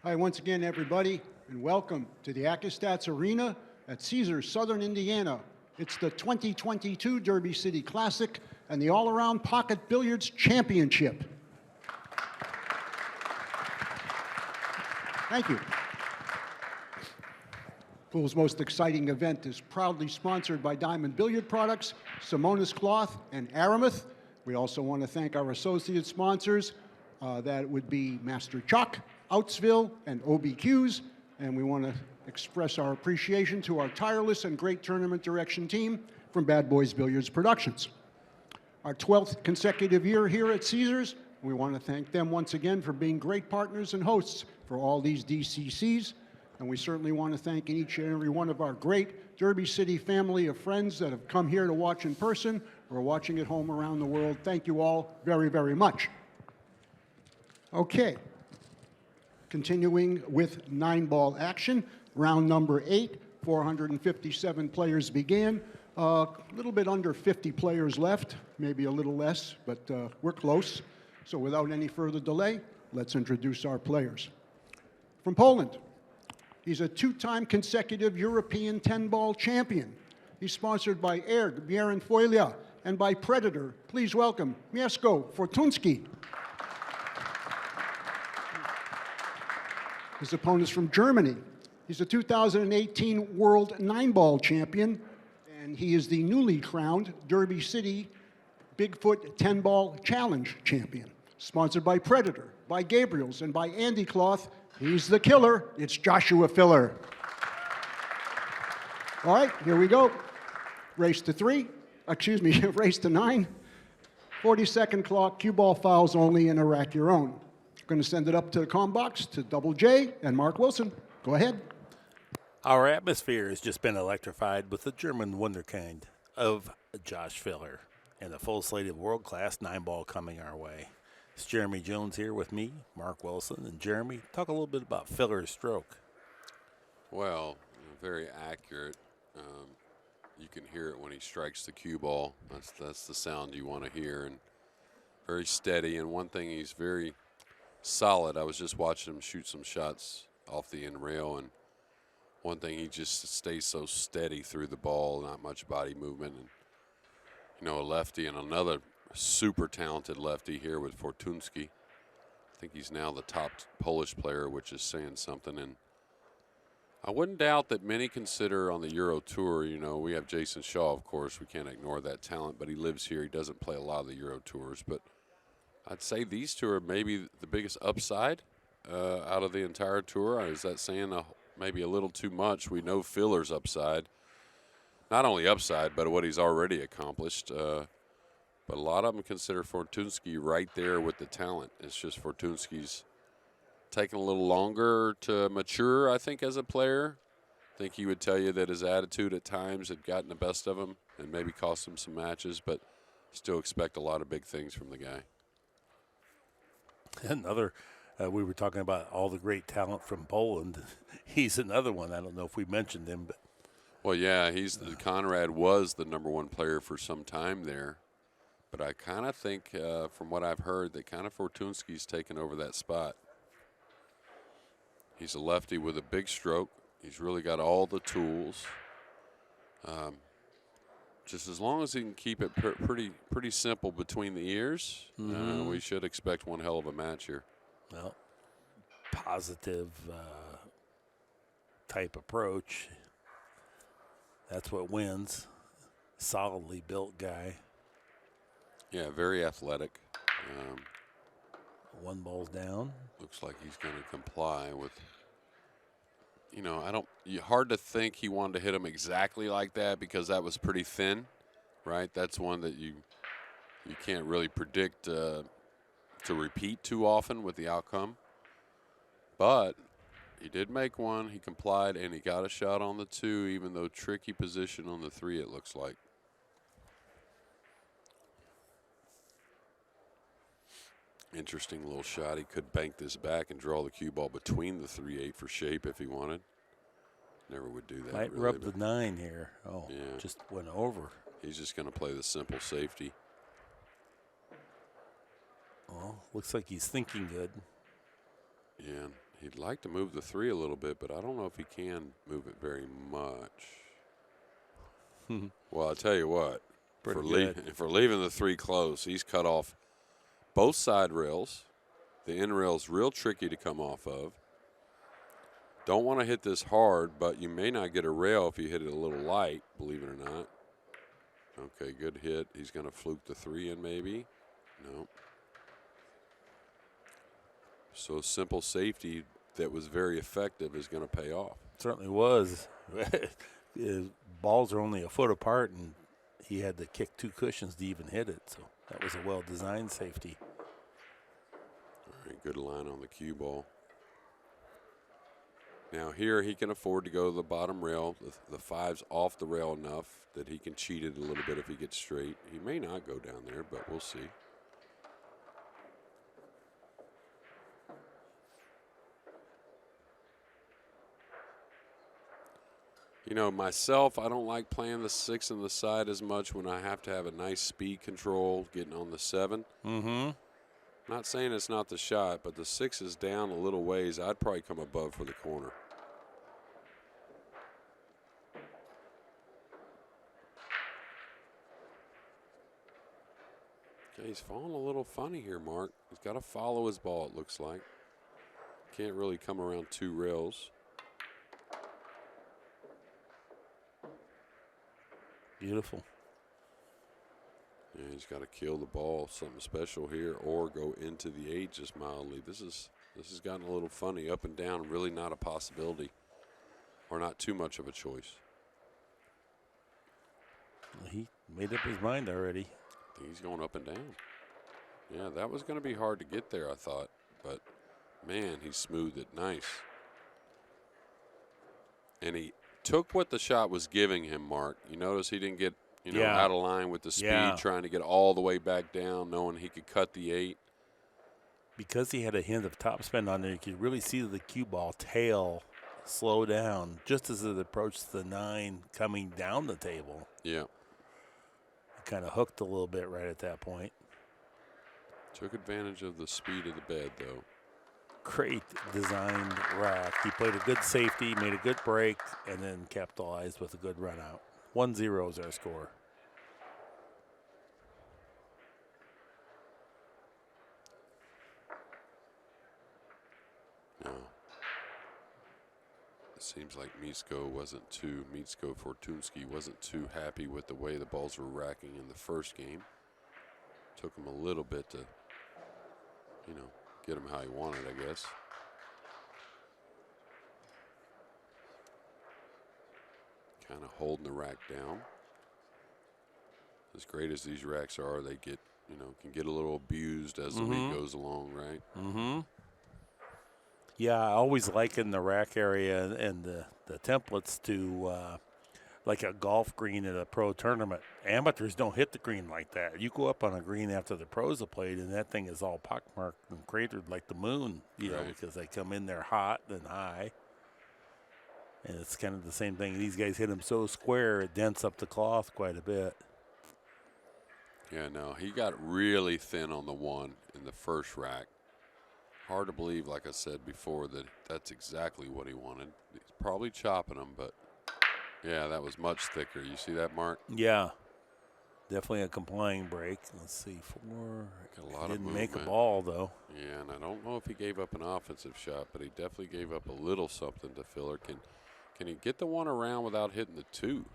Hi, once again, everybody, and welcome to the Accu-Stats Arena at Caesars, Southern Indiana. It's the 2022 Derby City Classic and the All-Around Pocket Billiards Championship. Thank you. Pool's most exciting event is proudly sponsored by Diamond Billiard Products, Simonis Cloth, and Aramuth. We also want to thank our associate sponsors. That would be Master Chalk, Outsville, and OBQs. And we want to express our appreciation to our tireless and great tournament direction team from Bad Boys Billiards Productions. Our 12th consecutive year here at Caesars. We want to thank them once again for being great partners and hosts for all these DCCs. And we certainly want to thank each and every one of our great Derby City family of friends that have come here to watch in person or watching at home around the world. Thank you all very, very much. Okay. Continuing with 9-ball action, round number 8, 457 players began. A little bit under 50 players left, maybe a little less, but we're close. So without any further delay, let's introduce our players. From Poland, he's a 2-time consecutive European 10-ball champion. He's sponsored by Erg Bierenfoilia and by Predator. Please welcome Mieszko Fortunski. His opponent is from Germany. He's a 2018 World 9-ball champion, and he is the newly crowned Derby City Bigfoot 10-ball challenge champion. Sponsored by Predator, by Gabriel's, and by Andy Cloth. He's the killer. It's Joshua Filler. All right, here we go. Race to 9. 40-second clock, cue ball fouls only, and a rack your own. Going to send it up to the comm box to Double J and Mark Wilson. Go ahead. Our atmosphere has just been electrified with the German wunderkind of Josh Filler and a full slate of world-class 9-ball coming our way. It's Jeremy Jones here with me, Mark Wilson, and Jeremy, talk a little bit about Filler's stroke. Well, very accurate. You can hear it when he strikes the cue ball. That's the sound you want to hear, and very steady. And one thing, he's very solid. I was just watching him shoot some shots off the end rail, and one thing, he just stays so steady through the ball, not much body movement. And, you know, a lefty and another super talented lefty here with Fortunski. I think he's now the top Polish player, which is saying something. And I wouldn't doubt that many consider on the Euro Tour, you know, we have Jason Shaw, of course. We can't ignore that talent, but he lives here. He doesn't play a lot of the Euro Tours. But I'd say these two are maybe the biggest upside out of the entire tour. Is that saying maybe a little too much? We know Filler's upside. Not only upside, but what he's already accomplished. But a lot of them consider Fortunski right there with the talent. It's just Fortunski's taken a little longer to mature, I think, as a player. I think he would tell you that his attitude at times had gotten the best of him and maybe cost him some matches, but still expect a lot of big things from the guy. Another, we were talking about all the great talent from Poland. He's another one. I don't know if we mentioned him, but. Well, yeah, Conrad was the #1 player for some time there. But I kind of think, from what I've heard, that kind of Fortunski's taken over that spot. He's a lefty with a big stroke. He's really got all the tools. Just as long as he can keep it pretty simple between the ears, we should expect one hell of a match here. Well, positive type approach. That's what wins. Solidly built guy. Yeah, very athletic. One ball's down. Looks like he's going to comply with. You know, hard to think he wanted to hit him exactly like that because that was pretty thin, right? That's one that you can't really predict to repeat too often with the outcome. But he did make one. He complied, and he got a shot on the 2, even though tricky position on the 3, it looks like. Interesting little shot. He could bank this back and draw the cue ball between the 3-8 for shape if he wanted. Never would do that. Might really, rub the 9 here. Oh, yeah. Just went over. He's just going to play the simple safety. Well, looks like he's thinking good. Yeah, He'd like to move the 3 a little bit, but I don't know if he can move it very much. Well, I'll tell you what. For leaving the 3 close, he's cut off both side rails. The end rail's real tricky to come off of. Don't want to hit this hard, but you may not get a rail if you hit it a little light, believe it or not. Okay, good hit. He's going to fluke the 3 in maybe. No. So simple safety that was very effective is going to pay off. Certainly was. His balls are only a foot apart, and he had to kick 2 cushions to even hit it. So that was a well-designed safety. All right, good line on the cue ball. Now here he can afford to go to the bottom rail. The 5's off the rail enough that he can cheat it a little bit if he gets straight. He may not go down there, but we'll see. You know, myself, I don't like playing the 6 on the side as much when I have to have a nice speed control getting on the 7. Not saying it's not the shot, but the 6 is down a little ways. I'd probably come above for the corner. Okay, he's falling a little funny here, Mark. He's got to follow his ball, it looks like. Can't really come around 2 rails. Beautiful. Yeah, he's got to kill the ball, something special here, or go into the 8 just mildly. This has gotten a little funny, up and down, really not a possibility, or not too much of a choice. He made up his mind already. I think he's going up and down. Yeah, that was going to be hard to get there, I thought, but man, he smoothed it nice. And he took what the shot was giving him, Mark. You notice he didn't get out of line with the speed, trying to get all the way back down, knowing he could cut the 8. Because he had a hint of topspin on there, you could really see the cue ball tail slow down just as it approached the 9 coming down the table. Yeah. It kind of hooked a little bit right at that point. Took advantage of the speed of the bed, though. Great designed rack. He played a good safety, made a good break, and then capitalized with a good run out. 1-0 is our score. Now, it seems like Mieszko Fortunski wasn't too happy with the way the balls were racking in the first game. Took him a little bit to, get him how he wanted, I guess. Kind of holding the rack down. As great as these racks are, they get, can get a little abused as the week goes along, right? Yeah, I always liken the rack area and the templates to like a golf green at a pro tournament. Amateurs don't hit the green like that. You go up on a green after the pros have played, and that thing is all pockmarked and cratered like the moon, know, because they come in there hot and high. And it's kind of the same thing. These guys hit them so square, it dents up the cloth quite a bit. Yeah, no, he got really thin on the 1 in the first rack. Hard to believe, like I said before, that that's exactly what he wanted. He's probably chopping them, but yeah, that was much thicker. You see that, Mark? Yeah, definitely a complying break. Let's see, 4. Got a lot didn't of make a ball, though. Yeah, and I don't know if he gave up an offensive shot, but he definitely gave up a little something to Filler. Can he get the 1 around without hitting the 2?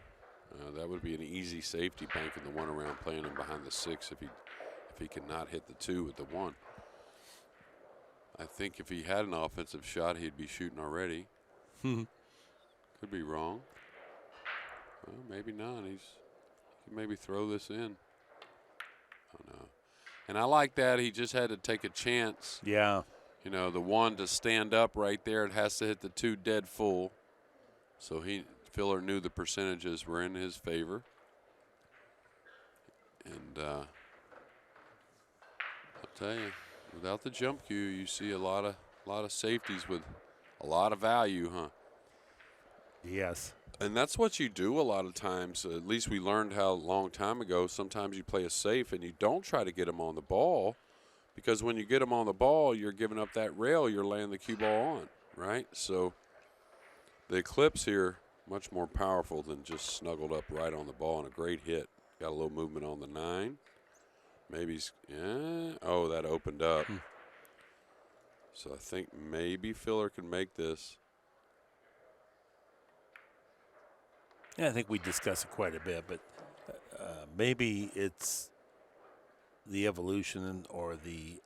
That would be an easy safety, banking the 1 around, playing him behind the 6 if he cannot hit the 2 with the 1. I think if he had an offensive shot, he'd be shooting already. Could be wrong. Well, maybe not. He can maybe throw this in. Oh, no. And I like that. He just had to take a chance. Yeah. The 1 to stand up right there, it has to hit the 2 dead full. So Filler knew the percentages were in his favor. And I'll tell you, without the jump cue, you see a lot of safeties with a lot of value, huh? Yes. And that's what you do a lot of times. At least we learned how a long time ago. Sometimes you play a safe and you don't try to get them on the ball, because when you get them on the ball, you're giving up that rail you're laying the cue ball on. right? So the eclipse here, much more powerful than just snuggled up right on the ball, and a great hit. Got a little movement on the 9. Maybe he's, yeah. Oh, that opened up. So I think maybe Filler can make this. Yeah, I think we discuss it quite a bit, but maybe it's the evolution or the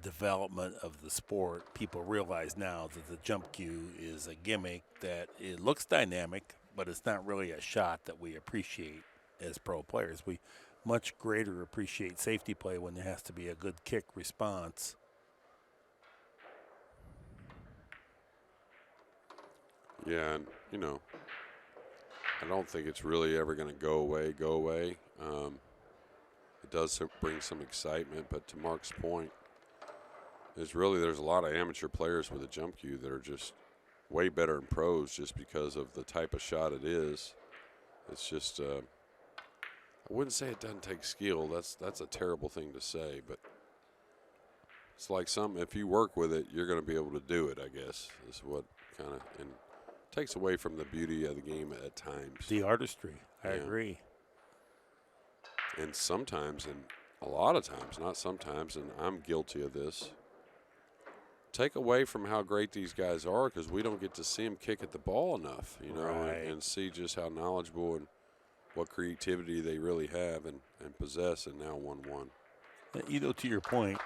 development of the sport. People realize now that the jump cue is a gimmick, that it looks dynamic, but it's not really a shot that we appreciate as pro players. We much greater appreciate safety play when there has to be a good kick response. Yeah, and, you know, I don't think it's really ever going to go away. It does bring some excitement, but to Mark's point, there's a lot of amateur players with a jump cue that are just way better than pros just because of the type of shot it is. It's just, I wouldn't say it doesn't take skill. That's a terrible thing to say, but it's like if you work with it, you're going to be able to do it, I guess, is what kind of, and takes away from the beauty of the game at times. The artistry, I agree. And sometimes, and a lot of times, not sometimes, and I'm guilty of this, take away from how great these guys are because we don't get to see them kick at the ball enough, you know, Right. and see just how knowledgeable and what creativity they really have and possess, and now 1-1. You know, to your point,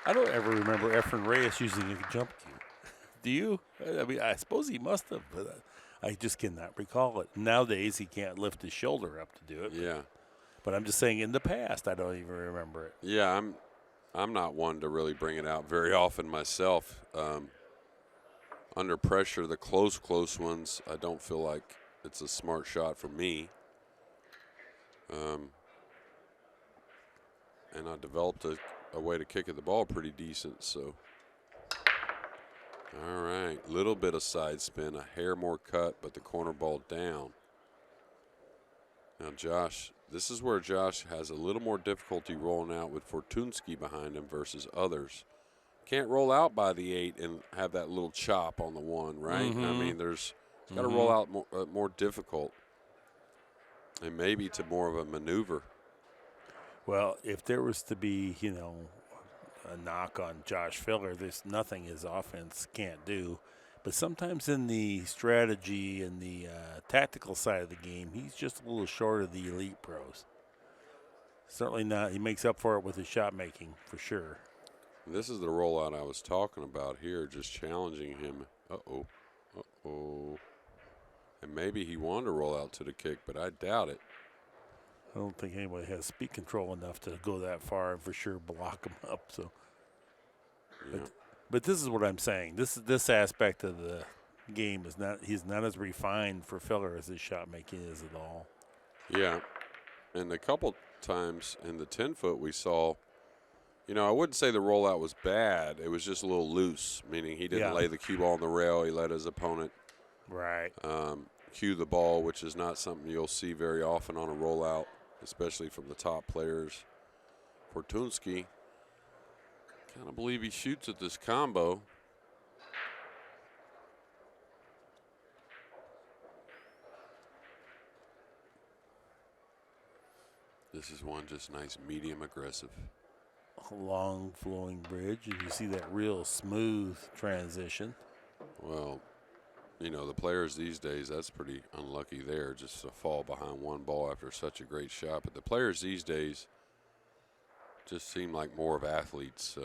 I don't ever remember Efren Reyes using a jump cue. Do you? I mean, I suppose he must have, but I just cannot recall it. Nowadays, he can't lift his shoulder up to do it. Yeah. But I'm just saying, in the past, I don't even remember it. Yeah, I'm not one to really bring it out very often myself. Under pressure, the close ones, I don't feel like it's a smart shot for me. And I developed a way to kick at the ball pretty decent, so. All right, little bit of side spin, a hair more cut, but the corner ball down. Now Josh, this is where Josh has a little more difficulty rolling out with Fortunski behind him versus others. Can't roll out by the 8 and have that little chop on the 1, right? I mean, it's got to roll out more difficult, and maybe to more of a maneuver. Well, if there was to be, you know, a knock on Josh Filler, there's nothing his offense can't do. But sometimes in the strategy and the tactical side of the game, he's just a little short of the elite pros. Certainly not. He makes up for it with his shot making, for sure. This is the rollout I was talking about here, just challenging him. Uh-oh. And maybe he wanted to roll out to the kick, but I doubt it. I don't think anybody has speed control enough to go that far and for sure block him up. So, Yeah. but this is what I'm saying. This aspect of the game is not. He's not as refined for Filler as his shot making is at all. Yeah, and a couple times in the 10-foot we saw, you know, I wouldn't say the rollout was bad. It was just a little loose, meaning he didn't lay the cue ball on the rail. He let his opponent cue the ball, which is not something you'll see very often on a rollout, especially from the top players. Fortunski, kind of believe he shoots at this combo. This is one just nice medium aggressive. A long flowing bridge, and you see that real smooth transition. Well, you know, the players these days, that's pretty unlucky there, just to fall behind one ball after such a great shot. But the players these days just seem like more of athletes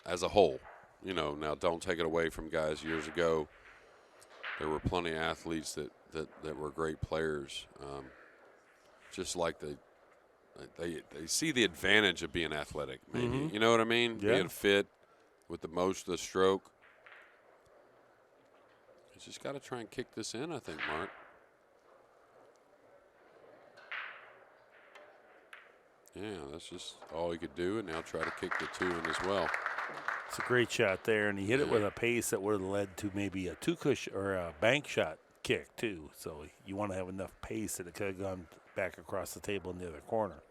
as a whole. You know, now don't take it away from guys years ago. There were plenty of athletes that were great players. Just like they see the advantage of being athletic, maybe. You know what I mean? Yeah. Being fit with the motion of the stroke. You just got to try and kick this in, I think, Mark. Yeah, that's just all he could do, and now try to kick the 2 in as well. It's a great shot there, and he hit it with a pace that would have led to maybe a or a bank shot kick too. So you want to have enough pace that it could have gone back across the table in the other corner,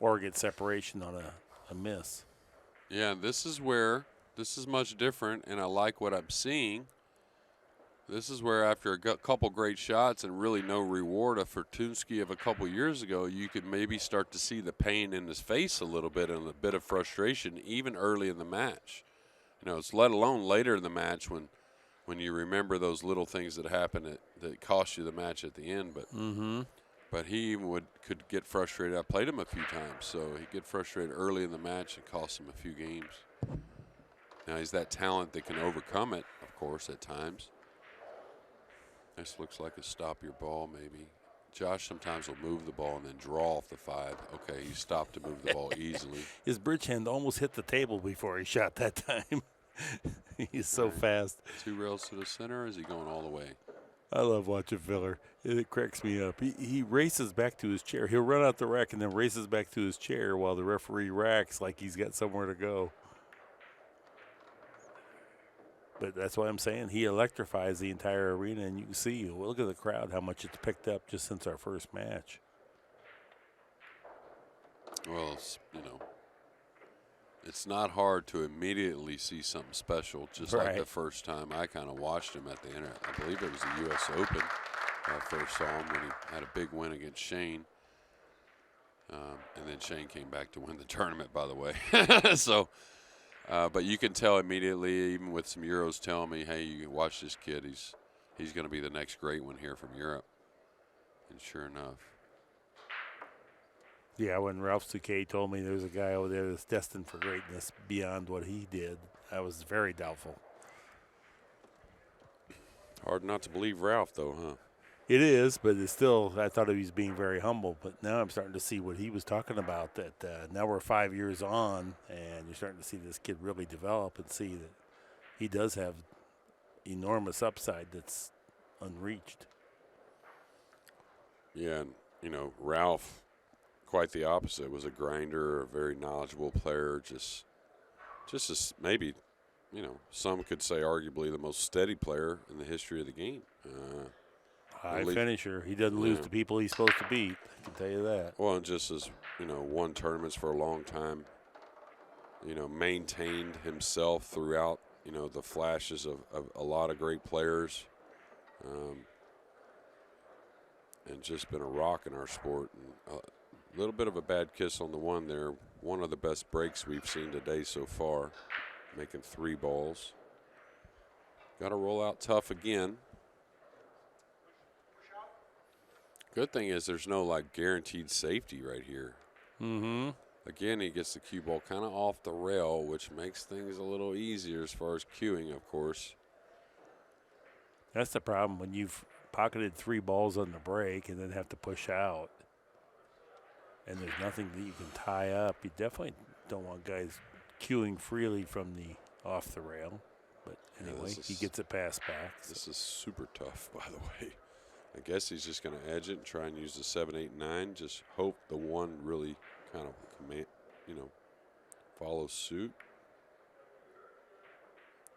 or get separation on a miss. Yeah, this is where this is much different, and I like what I'm seeing. This is where after a couple great shots and really no reward of Fortunski of a couple years ago, you could maybe start to see the pain in his face a little bit and a bit of frustration even early in the match. You know, it's let alone later in the match when you remember those little things that happen that cost you the match at the end. But he even could get frustrated. I played him a few times, so he'd get frustrated early in the match and cost him a few games. Now he's that talent that can overcome it, of course, at times. This looks like a stop your ball, maybe. Josh sometimes will move the ball and then draw off the 5. Okay, he stopped to move the ball easily. His bridge hand almost hit the table before he shot that time. He's so fast. 2 rails to the center. Is he going all the way? I love watching Filler. It cracks me up. He races back to his chair. He'll run out the rack and then races back to his chair while the referee racks like he's got somewhere to go. But that's why I'm saying he electrifies the entire arena, and you can see, look at the crowd, how much it's picked up just since our first match. Well, it's not hard to immediately see something special, just like the first time I kind of watched him at the internet. I believe it was the U.S. Open. I first saw him when he had a big win against Shane. And then Shane came back to win the tournament, by the way. So, but you can tell immediately, even with some Euros telling me, hey, you can watch this kid. He's going to be the next great one here from Europe. And sure enough. Yeah, when Ralph Souquet told me there was a guy over there that's destined for greatness beyond what he did, I was very doubtful. Hard not to believe Ralph, though, huh? It is, but it's still, I thought he was being very humble. But now I'm starting to see what he was talking about, that now we're 5 years on, and you're starting to see this kid really develop and see that he does have enormous upside that's unreached. Yeah, and, Ralph, quite the opposite, was a grinder, a very knowledgeable player, just as maybe, some could say arguably the most steady player in the history of the game. High finisher. He doesn't lose to people he's supposed to beat. I can tell you that. Well, and just as, won tournaments for a long time, maintained himself throughout, the flashes of a lot of great players, and just been a rock in our sport. And a little bit of a bad kiss on the one there. One of the best breaks we've seen today so far, making 3 balls. Got to roll out tough again. Good thing is there's no, guaranteed safety right here. Mm-hmm. Again, he gets the cue ball kind of off the rail, which makes things a little easier as far as cueing, of course. That's the problem when you've pocketed 3 balls on the break and then have to push out. And there's nothing that you can tie up. You definitely don't want guys cueing freely from the off the rail. But anyway, he gets it passed back. This is super tough, by the way. I guess he's just going to edge it and try and use the 7, 8, 9. Just hope the one really kind of follows suit.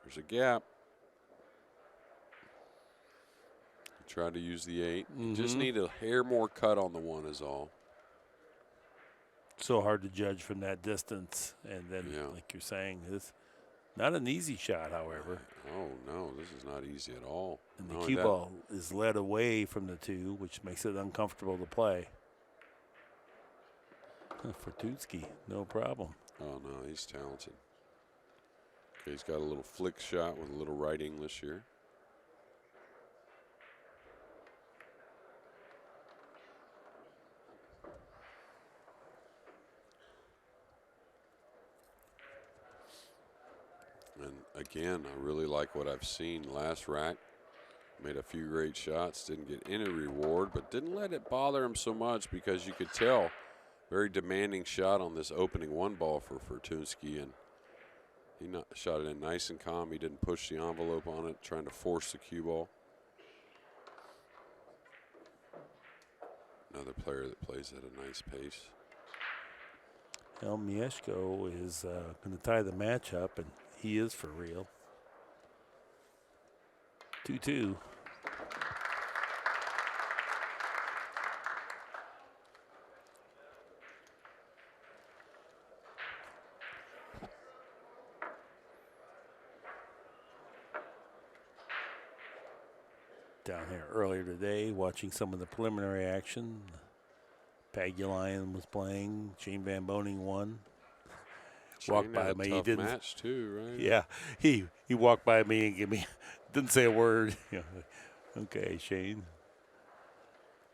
There's a gap. Try to use the 8. Mm-hmm. Just need a hair more cut on the one is all. So hard to judge from that distance. And then, like you're saying, it's not an easy shot, however. Oh, no, this is not easy at all. And the cue ball is led away from the 2, which makes it uncomfortable to play. Fortunski, no problem. Oh, no, he's talented. Okay, he's got a little flick shot with a little right English here. And again, I really like what I've seen last rack. Made a few great shots, didn't get any reward, but didn't let it bother him so much because you could tell very demanding shot on this opening 1 ball for Fortunski, and he shot it in nice and calm. He didn't push the envelope on it, trying to force the cue ball. Another player that plays at a nice pace. Well, Mieszko is going to tie the match up, and he is for real. 2-2. down here earlier today watching some of the preliminary action. Pagulian was playing. Shane Van Boning won. Walked by me. He didn't. Match too, right? Yeah, he walked by me and didn't say a word. Okay, Shane.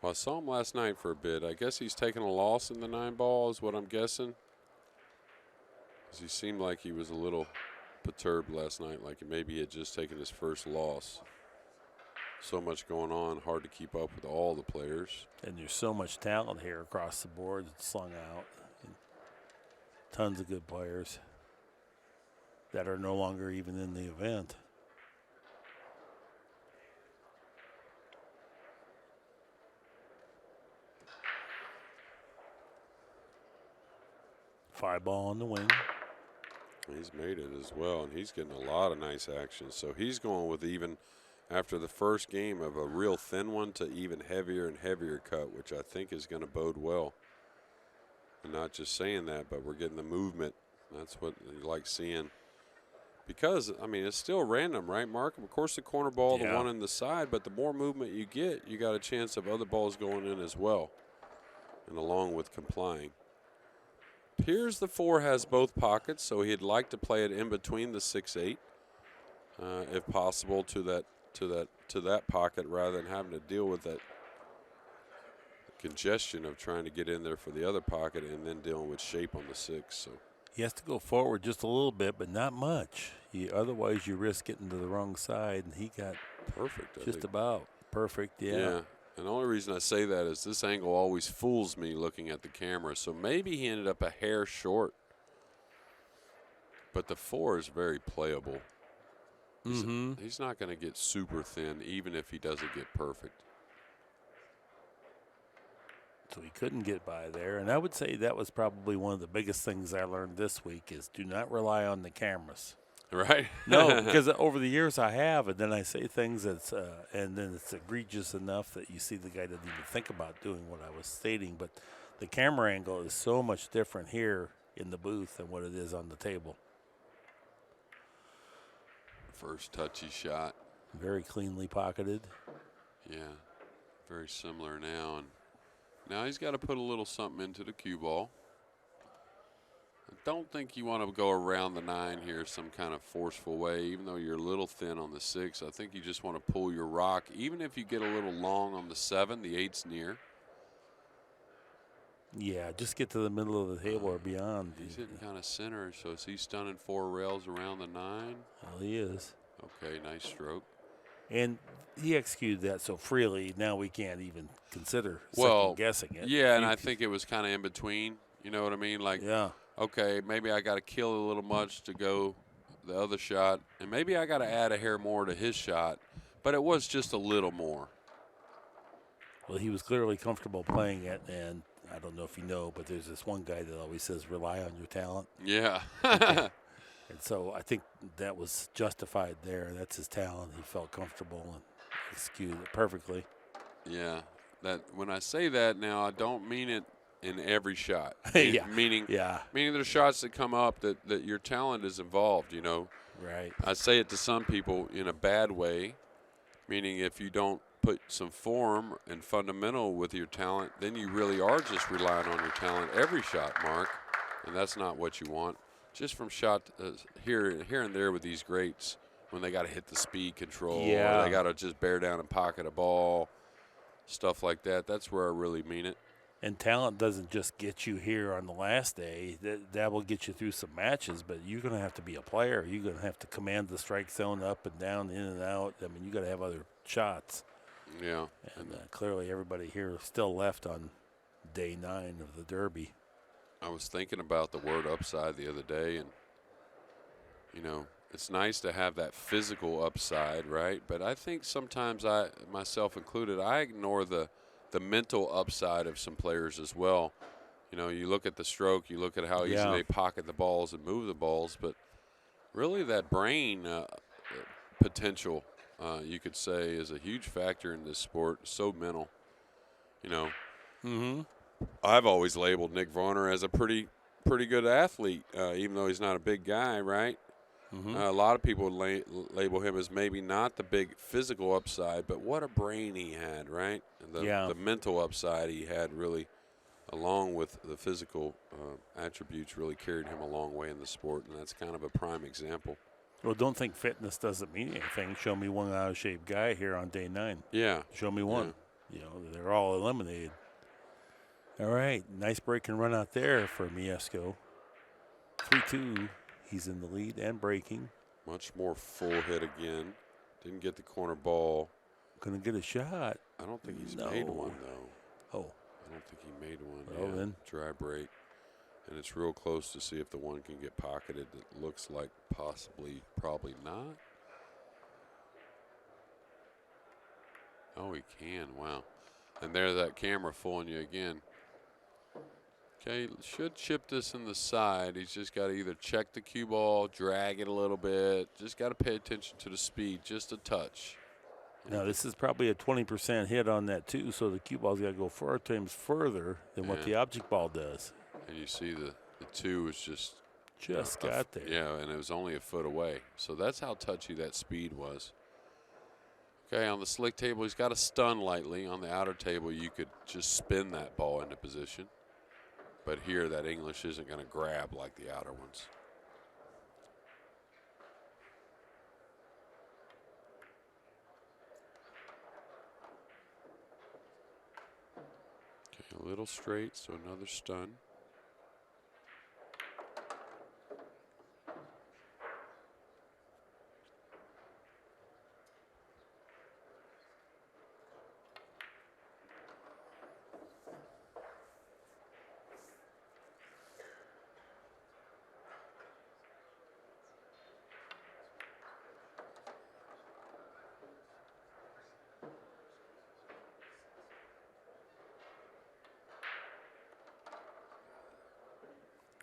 Well, I saw him last night for a bit. I guess he's taking a loss in the 9-ball is what I'm guessing. 'Cause he seemed like he was a little perturbed last night, like maybe he had just taken his first loss. So much going on, hard to keep up with all the players. And there's so much talent here across the board. It's slung out. And tons of good players that are no longer even in the event. Five ball on the wing. He's made it as well, and he's getting a lot of nice action. So he's going with even, after the first game, of a real thin one to even heavier and heavier cut, which I think is going to bode well. And not just saying that, but we're getting the movement. That's what you like seeing. Because, I mean, it's still random, right, Mark? Of course, the corner ball, the one on the side, but the more movement you get, you got a chance of other balls going in as well, and along with complying. Here's the 4 has both pockets, so he'd like to play it in between the 6-8, if possible, to that pocket, rather than having to deal with that congestion of trying to get in there for the other pocket and then dealing with shape on the 6. So he has to go forward just a little bit, but not much. Otherwise, you risk getting to the wrong side, and he got perfect. Just about perfect. Yeah. And the only reason I say that is this angle always fools me looking at the camera. So maybe he ended up a hair short. But the 4 is very playable. He's not going to get super thin, even if he doesn't get perfect. So he couldn't get by there. And I would say that was probably one of the biggest things I learned this week is do not rely on the cameras. Right? No, because over the years I have, and then I say things that's, and then it's egregious enough that you see the guy doesn't even think about doing what I was stating. But the camera angle is so much different here in the booth than what it is on the table. First touchy shot. Very cleanly pocketed. Yeah, very similar now. And now he's got to put a little something into the cue ball. I don't think you want to go around the 9 here some kind of forceful way, even though you're a little thin on the 6. I think you just want to pull your rock. Even if you get a little long on the 7, the 8's near. Yeah, just get to the middle of the table or beyond. He's hitting kind of center, so is he stunning 4 rails around the 9? Well, he is. Okay, nice stroke. And he executed that so freely, now we can't even consider guessing it. Yeah, and I think it was kind of in between. You know what I mean? Like, okay, maybe I got to kill a little much to go the other shot, and maybe I got to add a hair more to his shot, but it was just a little more. Well, he was clearly comfortable playing it, and I don't know if you know, but there's this one guy that always says, rely on your talent. Yeah. And so I think that was justified there. That's his talent. He felt comfortable and executed it perfectly. Yeah. That when I say that now, I don't mean it in every shot. Meaning there's shots that come up that your talent is involved, you know. Right. I say it to some people in a bad way, meaning if you don't put some form and fundamental with your talent, then you really are just relying on your talent every shot, Mark. And that's not what you want. Just from shot here and there with these greats, when they got to hit the speed control, or they got to just bear down and pocket a ball, stuff like that. That's where I really mean it. And talent doesn't just get you here on the last day. That will get you through some matches, but you're going to have to be a player. You're going to have to command the strike zone up and down, in and out. I mean, you got to have other shots. Yeah. And clearly everybody here is still left on day 9 of the Derby. I was thinking about the word upside the other day, and, you know, it's nice to have that physical upside, right? But I think sometimes I, myself included, I ignore the mental upside of some players as well. You know, you look at the stroke, you look at how easy they pocket the balls and move the balls, but really that brain potential, you could say, is a huge factor in this sport. So mental, you know. I've always labeled Nick Varner as a pretty good athlete, even though he's not a big guy, right? A lot of people would label him as maybe not the big physical upside, but what a brain he had, right? And the mental upside he had really, along with the physical attributes, really carried him a long way in the sport, and that's kind of a prime example. Well, don't think fitness doesn't mean anything. Show me one out of shape guy here on day 9. Yeah. Show me one. You know, they're all eliminated. All right, nice break and run out there for Mieszko. 3-2. He's in the lead and breaking. Much more full hit again. Didn't get the corner ball. Gonna get a shot. I don't think he's made one, though. Oh. I don't think he made one. Well, then. Dry break. And it's real close to see if the one can get pocketed. It looks like probably not. Oh, he can. Wow. And there's that camera fooling you again. Okay, should chip this in the side. He's just got to either check the cue ball, drag it a little bit. Just got to pay attention to the speed, just a touch. Now, this is probably a 20% hit on that, too, so the cue ball's got to go 4 times further than what the object ball does. And you see the 2 is just got there. Yeah, and it was only a foot away. So that's how touchy that speed was. Okay, on the slick table, he's got to stun lightly. On the outer table, you could just spin that ball into position. But here, that English isn't going to grab like the outer ones. Okay, a little straight, so another stun.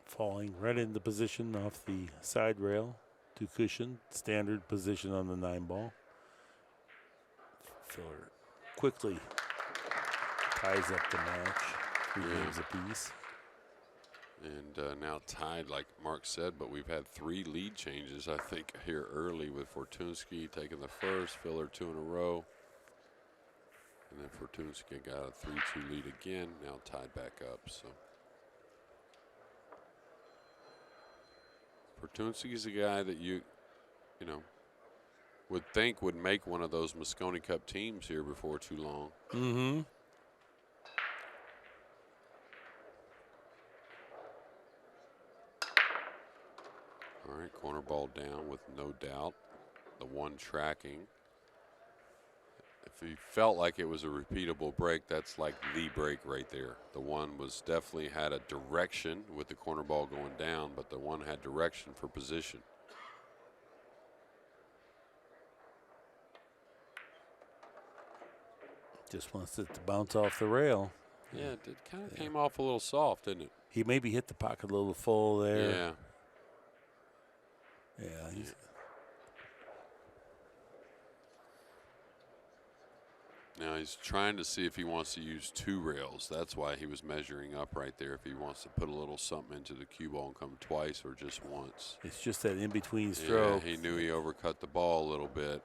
Falling right into position off the side rail to cushion. Standard position on the 9 ball. Filler quickly ties up the match. 3 games apiece. And now tied, like Mark said, but we've had 3 lead changes, I think, here early with Fortunski taking the first, Filler 2 in a row. And then Fortunski got a 3-2 lead again, now tied back up. So Fortunski is a guy that you know, would think would make one of those Moscone Cup teams here before too long. Mm-hmm. All right, corner ball down with no doubt. The 1 tracking. If he felt like it was a repeatable break, that's like the break right there. The 1 was definitely had a direction with the corner ball going down, but the 1 had direction for position. Just wants it to bounce off the rail. Yeah, it kind of came off a little soft, didn't it? He maybe hit the pocket a little full there. Yeah. Yeah. Now he's trying to see if he wants to use 2 rails. That's why he was measuring up right there. If he wants to put a little something into the cue ball and come twice or just once. It's just that in-between stroke. Yeah, he knew he overcut the ball a little bit.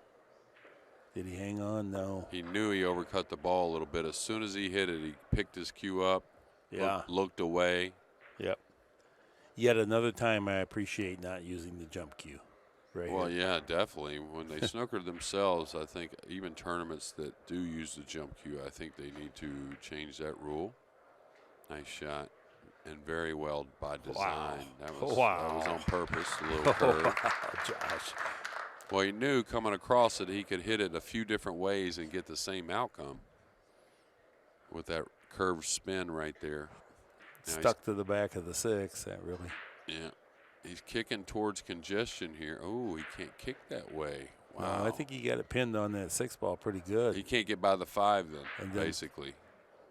Did he hang on? No. He knew he overcut the ball a little bit. As soon as he hit it, he picked his cue up, looked away. Yep. Yet another time I appreciate not using the jump cue. Right. Well, yeah, definitely. When they snooker themselves, I think even tournaments that do use the jump cue, I think they need to change that rule. Nice shot, and very well by design. Wow. That was on purpose, a little curve. Wow, Josh. Well, he knew coming across it, he could hit it a few different ways and get the same outcome with that curved spin right there. Now Stuck to the back of the 6, that really. Yeah. He's kicking towards congestion here. Oh, he can't kick that way. Wow. No, I think he got it pinned on that 6 ball pretty good. He can't get by the 5 then basically.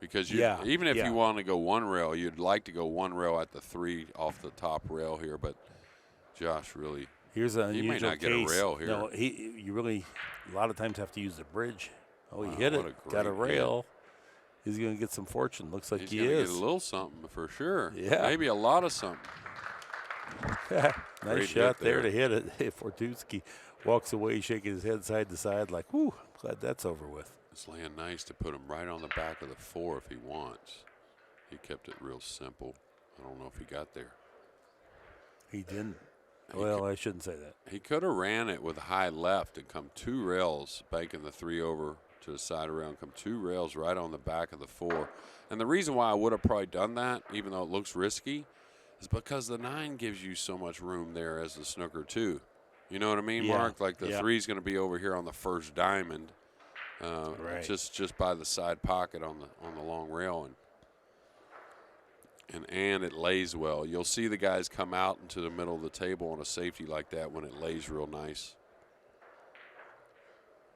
Because even if you want to go 1 rail, you'd like to go 1 rail at the 3 off the top rail here, but Josh really, here's an he unusual may not case. get a rail here. No, you really a lot of times have to use the bridge. Oh, he hit it. Got a great rail. He's going to get some fortune. Looks like He's he gonna is. get a little something for sure. Yeah. Maybe a lot of something. Nice Great shot hit there. there to hit it. Fortunski walks away, shaking his head side to side like, whew, glad that's over with. It's laying nice to put him right on the back of the 4 if he wants. He kept it real simple. I don't know if he got there. He didn't. Well, I shouldn't say that. He could have ran it with high left and come 2 rails, banking the 3 over to the side around, come 2 rails right on the back of the 4. And the reason why I would have probably done that, even though it looks risky, is because the 9 gives you so much room there as the snooker too. You know what I mean, Yeah. Mark? Like the 3 is going to be over here on the first diamond, Right. just by the side pocket on the long rail, and it lays well. You'll see the guys come out into the middle of the table on a safety like that when it lays real nice.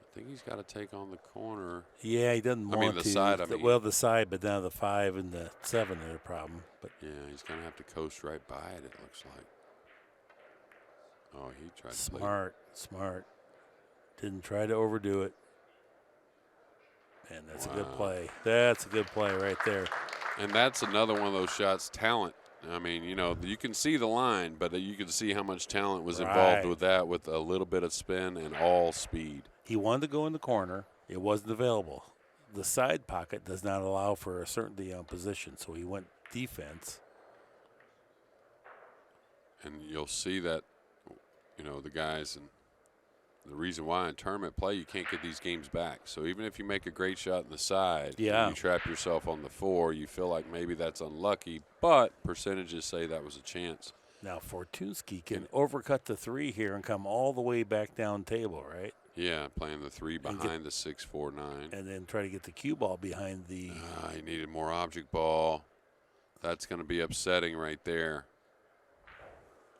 I think he's got to take on the corner. Yeah, he doesn't want the to. side, I mean. Well, the side, but now the 5 and the 7 are a problem. But Yeah, he's going to have to coast right by it, it looks like. Oh, he tried to play. Smart. Didn't try to overdo it. And that's a good play. That's a good play right there. And that's another one of those shots, talent. I mean, you know, you can see the line, but you can see how much talent was involved with that, with a little bit of spin and all speed. He wanted to go in the corner. It wasn't available. The side pocket does not allow for a certainty on position, so he went defense. And you'll see that, you know, the guys, and the reason why in tournament play you can't get these games back. So even if you make a great shot in the side, and you trap yourself on the 4, you feel like maybe that's unlucky, but percentages say that was a chance. Now Fortunski can overcut the 3 here and come all the way back down table, right? Yeah, playing the 3 behind the 6-4-9. And then try to get the cue ball behind the. He needed more object ball. That's going to be upsetting right there.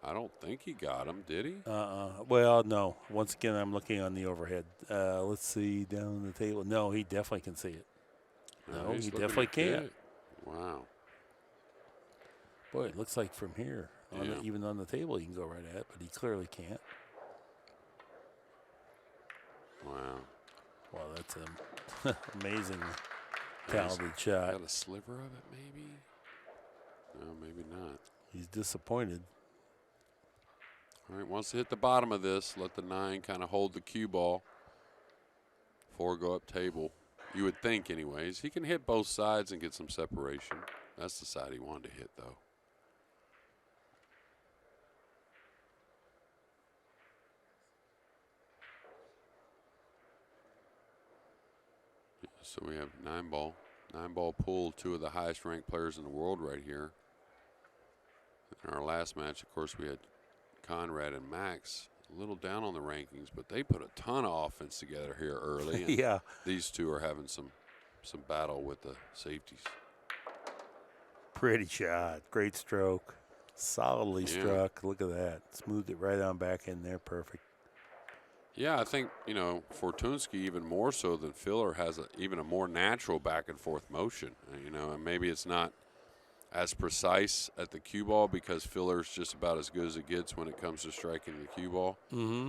I don't think he got him, did he? Well, no. Once again, I'm looking on the overhead. Let's see down the table. No, he definitely can see it. No, he definitely can't. Wow. Boy, it looks like from here, even on the table, he can go right at it, but he clearly can't. Wow. Well, that's an amazing, talented shot. Got a sliver of it, maybe? No, maybe not. He's disappointed. All right, wants to hit the bottom of this. Let the 9 kind of hold the cue ball. 4 go up table. You would think, anyways. He can hit both sides and get some separation. That's the side he wanted to hit, though. So we have 9-ball. 9-ball pool, 2 of the highest ranked players in the world right here. In our last match, of course, we had Conrad and Max a little down on the rankings, but they put a ton of offense together here early. And Yeah. These 2 are having some battle with the safeties. Pretty shot. Great stroke. Solidly struck. Look at that. Smoothed it right on back in there. Perfect. Yeah, I think, you know, Fortunski even more so than Filler has even a more natural back and forth motion. You know, and maybe it's not as precise at the cue ball because Filler's just about as good as it gets when it comes to striking the cue ball. Mm-hmm.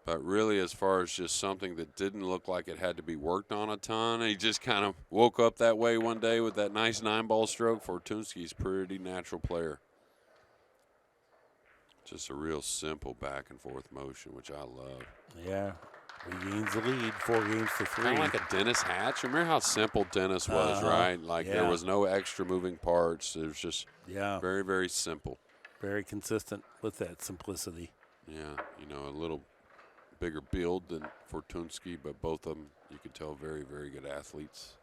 But really, as far as just something that didn't look like it had to be worked on a ton, he just kind of woke up that way one day with that nice 9-ball stroke. Fortunski's pretty natural player. Just a real simple back and forth motion, which I love. Yeah. He gains the lead, 4 games to 3. Kind of like a Dennis Hatch. Remember how simple Dennis was, right? Like there was no extra moving parts. It was just very, very simple. Very consistent with that simplicity. Yeah, you know, a little bigger build than Fortunski, but both of them, you can tell, very, very good athletes.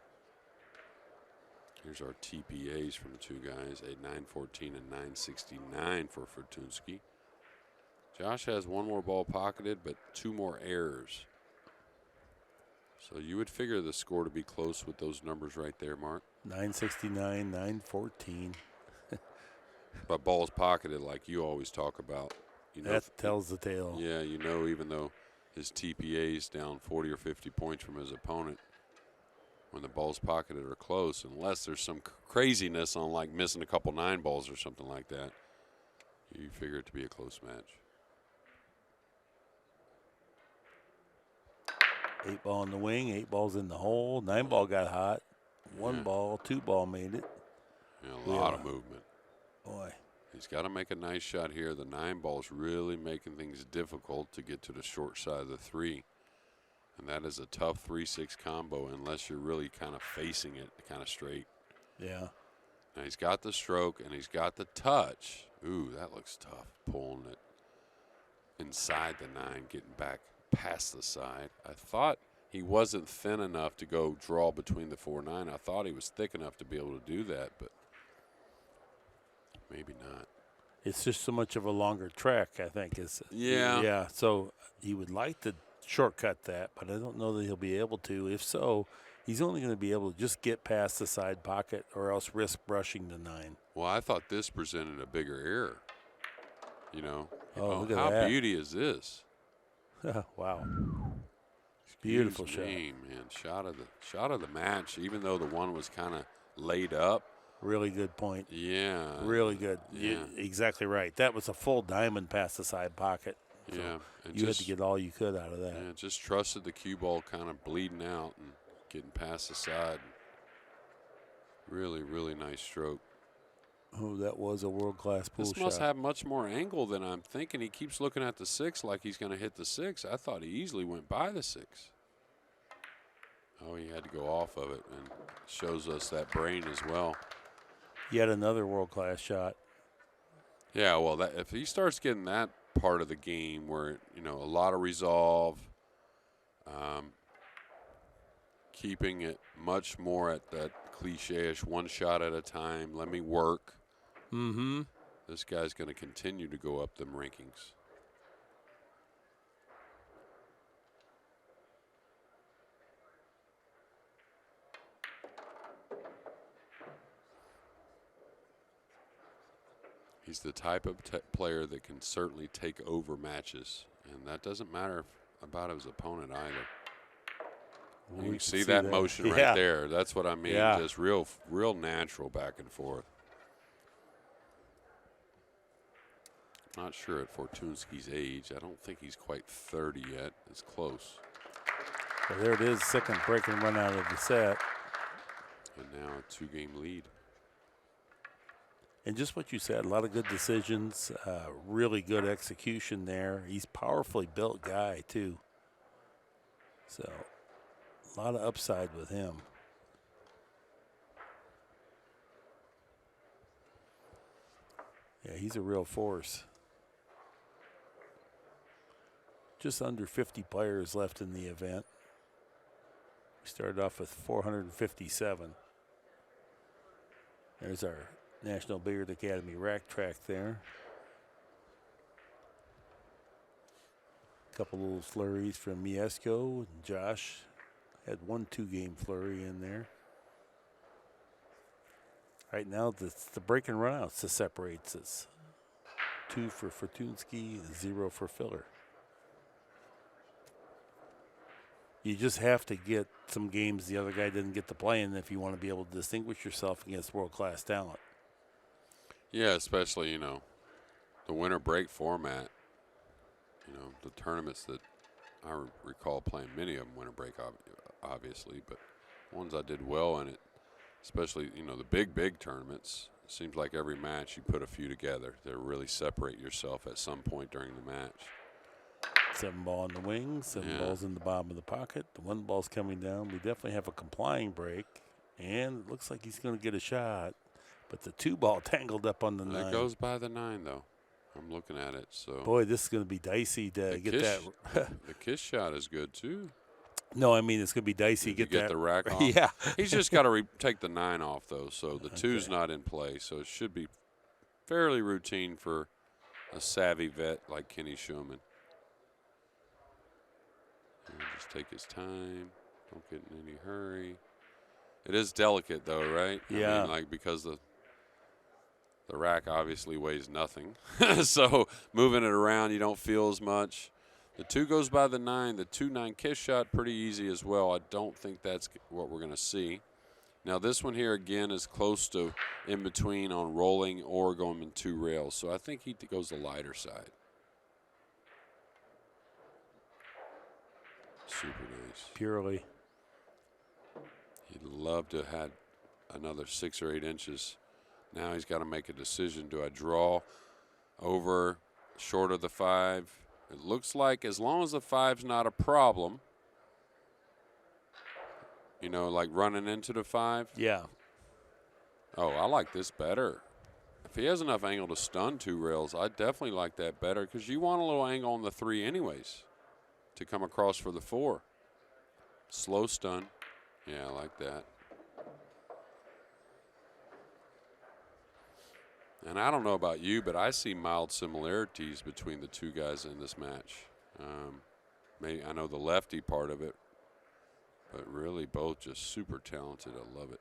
Here's our TPAs from the 2 guys, a 914 and 969 for Fortunski. Josh has 1 more ball pocketed, but 2 more errors. So you would figure the score to be close with those numbers right there, Mark. 969, 914. But balls pocketed, like you always talk about. You know, that tells the tale. Yeah, you know, even though his TPA is down 40 or 50 points from his opponent, when the balls pocketed are close, unless there's some craziness on like missing a couple 9 balls or something like that, you figure it to be a close match. 8 ball in the wing, 8 balls in the hole. 9 ball got hot. 1 ball, 2 ball made it. Yeah, a lot of movement. Boy. He's got to make a nice shot here. The 9 ball's really making things difficult to get to the short side of the 3. And that is a tough 3-6 combo unless you're really kind of facing it kind of straight. Yeah. Now he's got the stroke and he's got the touch. Ooh, that looks tough, pulling it inside the 9, getting back past the side. I thought he wasn't thin enough to go draw between the 4-9. I thought he was thick enough to be able to do that, but maybe not. It's just so much of a longer track, I think. Yeah. Yeah, so he would like to shortcut that, but I don't know that he'll be able to. If so, he's only going to be able to just get past the side pocket or else risk brushing the 9. Well, I thought this presented a bigger error. You know, look at how that. beauty is this? Wow. Beautiful Excuse shot. me, man. Shot of the match, even though the one was kind of laid up. Really good point. Yeah. Really good. Yeah. Exactly right. That was a full diamond past the side pocket. So Yeah. And you had to get all you could out of that. Yeah, just trusted the cue ball kind of bleeding out and getting past the side. Really, really nice stroke. Oh, that was a world-class pool shot. This must have much more angle than I'm thinking. He keeps looking at the 6 like he's going to hit the 6. I thought he easily went by the 6. Oh, he had to go off of it, and shows us that brain as well. Yet another world-class shot. Yeah, well, that if he starts getting that part of the game where, you know, a lot of resolve, keeping it much more at that cliche-ish one shot at a time, let me work. Mm-hmm. This guy's going to continue to go up them rankings. He's the type of player that can certainly take over matches, and that doesn't matter about his opponent either. Well, You we can see that that motion Yeah. right there. That's what I mean. Yeah. Just real natural back and forth. Not sure at Fortunski's age. I don't think he's quite 30 yet. It's close. Well, there it is, second break and run out of the set. And now a 2-game lead. And just what you said, a lot of good decisions, really good execution there. He's powerfully built guy, too. So, a lot of upside with him. Yeah, he's a real force. Just under 50 players left in the event. We started off with 457. There's our National Billiard Academy rack track there. A couple little flurries from Mieszko and Josh. Had 1 2-game flurry in there. Right now, it's the break and runouts that separates us. 2 for Fortunski, 0 for Filler. You just have to get some games the other guy didn't get to play in if you want to be able to distinguish yourself against world-class talent. Yeah, especially, you know, the winter break format. You know, the tournaments that I recall playing, many of them winter break, obviously, but ones I did well in it, especially, you know, the big tournaments. It seems like every match you put a few together to really separate yourself at some point during the match. 7 ball in the wings, 7 balls in the bottom of the pocket. The 1 ball's coming down. We definitely have a complying break, and it looks like he's going to get a shot. But the 2 ball tangled up on the 9. It goes by the 9, though. I'm looking at it. So boy, this is going to be dicey to get that. The kiss shot is good too. No, I mean it's going to be dicey to get the rack off. Yeah, he's just got to take the 9 off though, so the 2's not in play. So it should be fairly routine for a savvy vet like Kenny Schumann. Just take his time. Don't get in any hurry. It is delicate though, right? Yeah. I mean, like because the rack obviously weighs nothing. So moving it around, you don't feel as much. The 2 goes by the 9. The 2-9 kiss shot, pretty easy as well. I don't think that's what we're going to see. Now this one here again is close to in between on rolling or going in 2 rails. So I think he goes the lighter side. Super nice. purely. He'd love to have had another 6 or 8 inches Now he's got to make a decision. Do I draw over, short of the 5? It looks like as long as the 5's not a problem, you know, like running into the 5. Yeah. Oh, I like this better. If he has enough angle to stun 2 rails, I definitely like that better because you want a little angle on the 3 anyways to come across for the 4. Slow stun. Yeah, I like that. And I don't know about you, but I see mild similarities between the 2 guys in this match. Maybe I know the lefty part of it, but really both just super talented. I love it.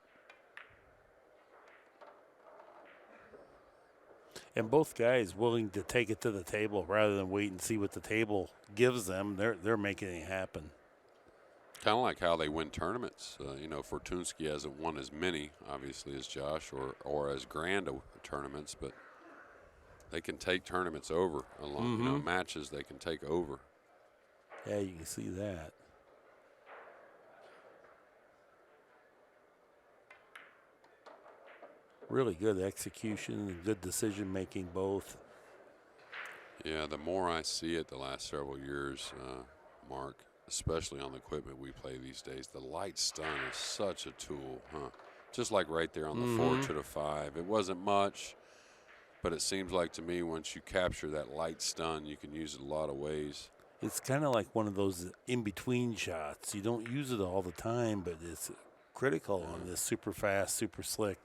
And both guys willing to take it to the table rather than wait and see what the table gives them. They're making it happen. Kind of like how they win tournaments. You know, Fortunski hasn't won as many, obviously, as Josh or as grand tournaments, but they can take tournaments over. You know, matches they can take over. Yeah, you can see that. Really good execution and good decision making both. Yeah, the more I see it the last several years, Mark, especially on the equipment we play these days, the light stun is such a tool, huh? Just like right there on the 4 to the 5. It wasn't much, but it seems like to me once you capture that light stun, you can use it a lot of ways. It's kind of like one of those in-between shots. You don't use it all the time, but it's critical on this super fast, super slick.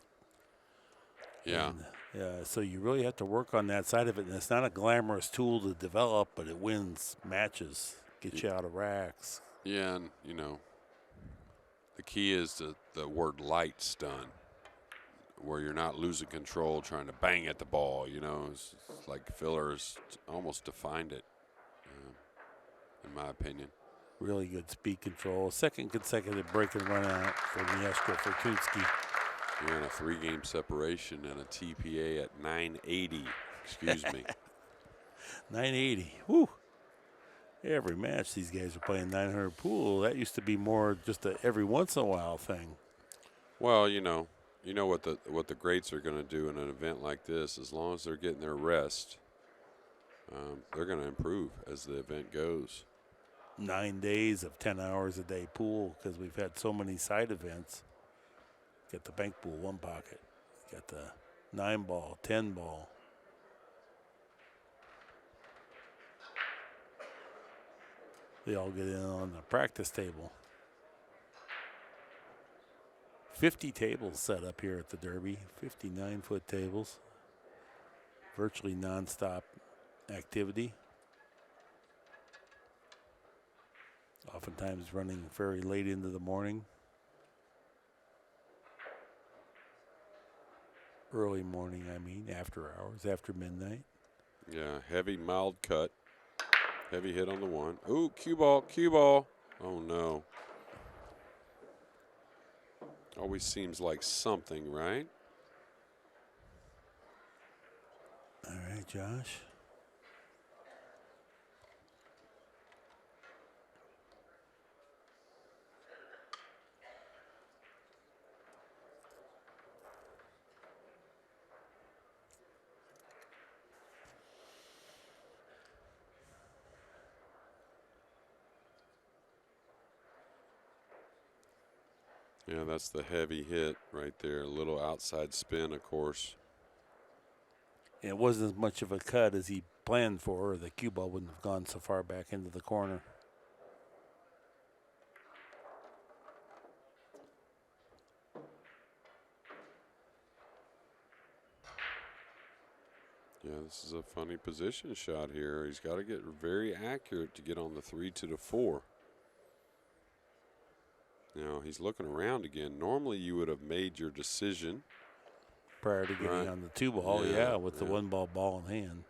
Yeah. And, so you really have to work on that side of it. And it's not a glamorous tool to develop, but it wins matches, gets you out of racks. Yeah, and, you know, the key is the word light stun, where you're not losing control trying to bang at the ball, you know. It's like Filler's almost defined it, in my opinion. Really good speed control. Second consecutive break and run out for Mieszko Fortunski. You're in a 3-game separation and a TPA at 980. Excuse me. 980. Woo. Every match these guys are playing 900 pool. That used to be more just a every once in a while thing. Well, you know what the greats are going to do in an event like this. As long as they're getting their rest, they're going to improve as the event goes. 9 days of 10 hours a day pool because we've had so many side events. Got the bank pool, one pocket. Got the 9-ball, 10-ball. They all get in on the practice table. 50 tables set up here at the Derby, 59-foot tables. Virtually nonstop activity. Oftentimes running very late into the morning. Early morning, I mean, after hours, after midnight. Yeah, heavy, mild cut. Heavy hit on the 1. Ooh, cue ball. Oh, no. Always seems like something, right? All right, Josh. Yeah, that's the heavy hit right there. A little outside spin, of course. It wasn't as much of a cut as he planned for, or the cue ball wouldn't have gone so far back into the corner. Yeah, this is a funny position shot here. He's got to get very accurate to get on the 3 to the 4. Now he's looking around again. Normally you would have made your decision Prior to getting on the 2-ball, with the 1-ball ball in hand.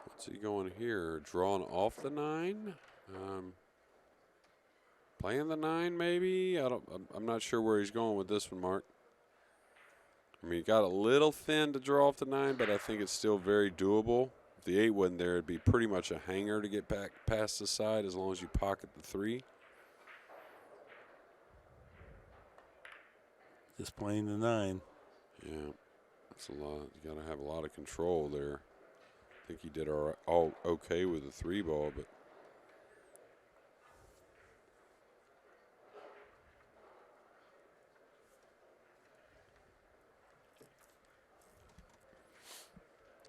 What's he going here? Drawing off the 9? Playing the 9 maybe? I'm not sure where he's going with this one, Mark. I mean, he got a little thin to draw off the 9, but I think it's still very doable. If the 8 wasn't there, it'd be pretty much a hanger to get back past the side as long as you pocket the 3. just playing the 9. Yeah, that's a lot. You got to have a lot of control there. I think he did all okay with the 3 ball, but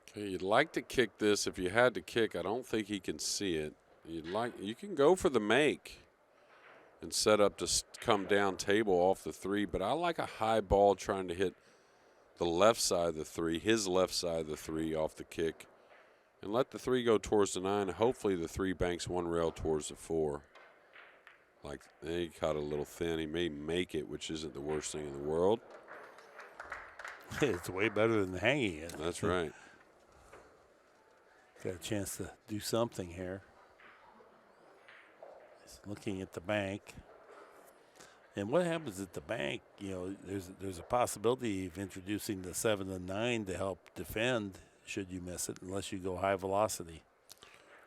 okay, you'd like to kick this. If you had to kick, I don't think he can see it. You can go for the make and set up to come down table off the 3, but I like a high ball trying to hit the left side of the 3, his left side of the 3 off the kick, and let the 3 go towards the 9. Hopefully the 3 banks 1 rail towards the 4. Like, he caught a little thin. He may make it, which isn't the worst thing in the world. It's way better than hanging it. That's right. Got a chance to do something here. He's looking at the bank. And what happens at the bank, there's a possibility of introducing the 7 and 9 to help defend should you miss it, unless you go high velocity.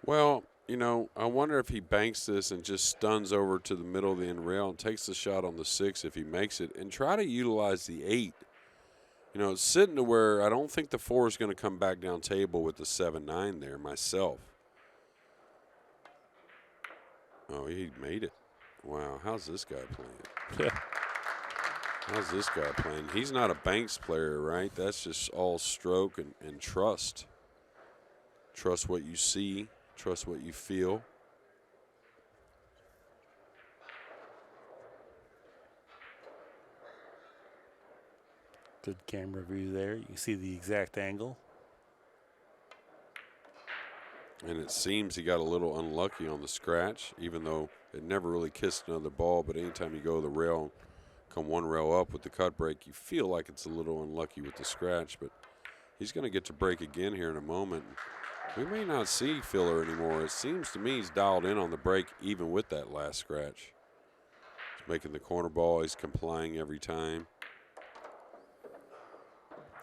Well, I wonder if he banks this and just stuns over to the middle of the end rail and takes the shot on the 6 if he makes it, and try to utilize the 8. It's sitting to where I don't think the 4 is going to come back down table with the 7-9 there myself. Oh, he made it. Wow, how's this guy playing? Yeah. How's this guy playing? He's not a banks player, right? That's just all stroke and trust. Trust what you see. Trust what you feel. Good camera view there. You can see the exact angle. And it seems he got a little unlucky on the scratch, even though it never really kissed another ball. But anytime you go to the rail, come 1 rail up with the cut break, you feel like it's a little unlucky with the scratch. But he's going to get to break again here in a moment. We may not see filler anymore. It seems to me he's dialed in on the break even with that last scratch. He's making the corner ball. He's complying every time.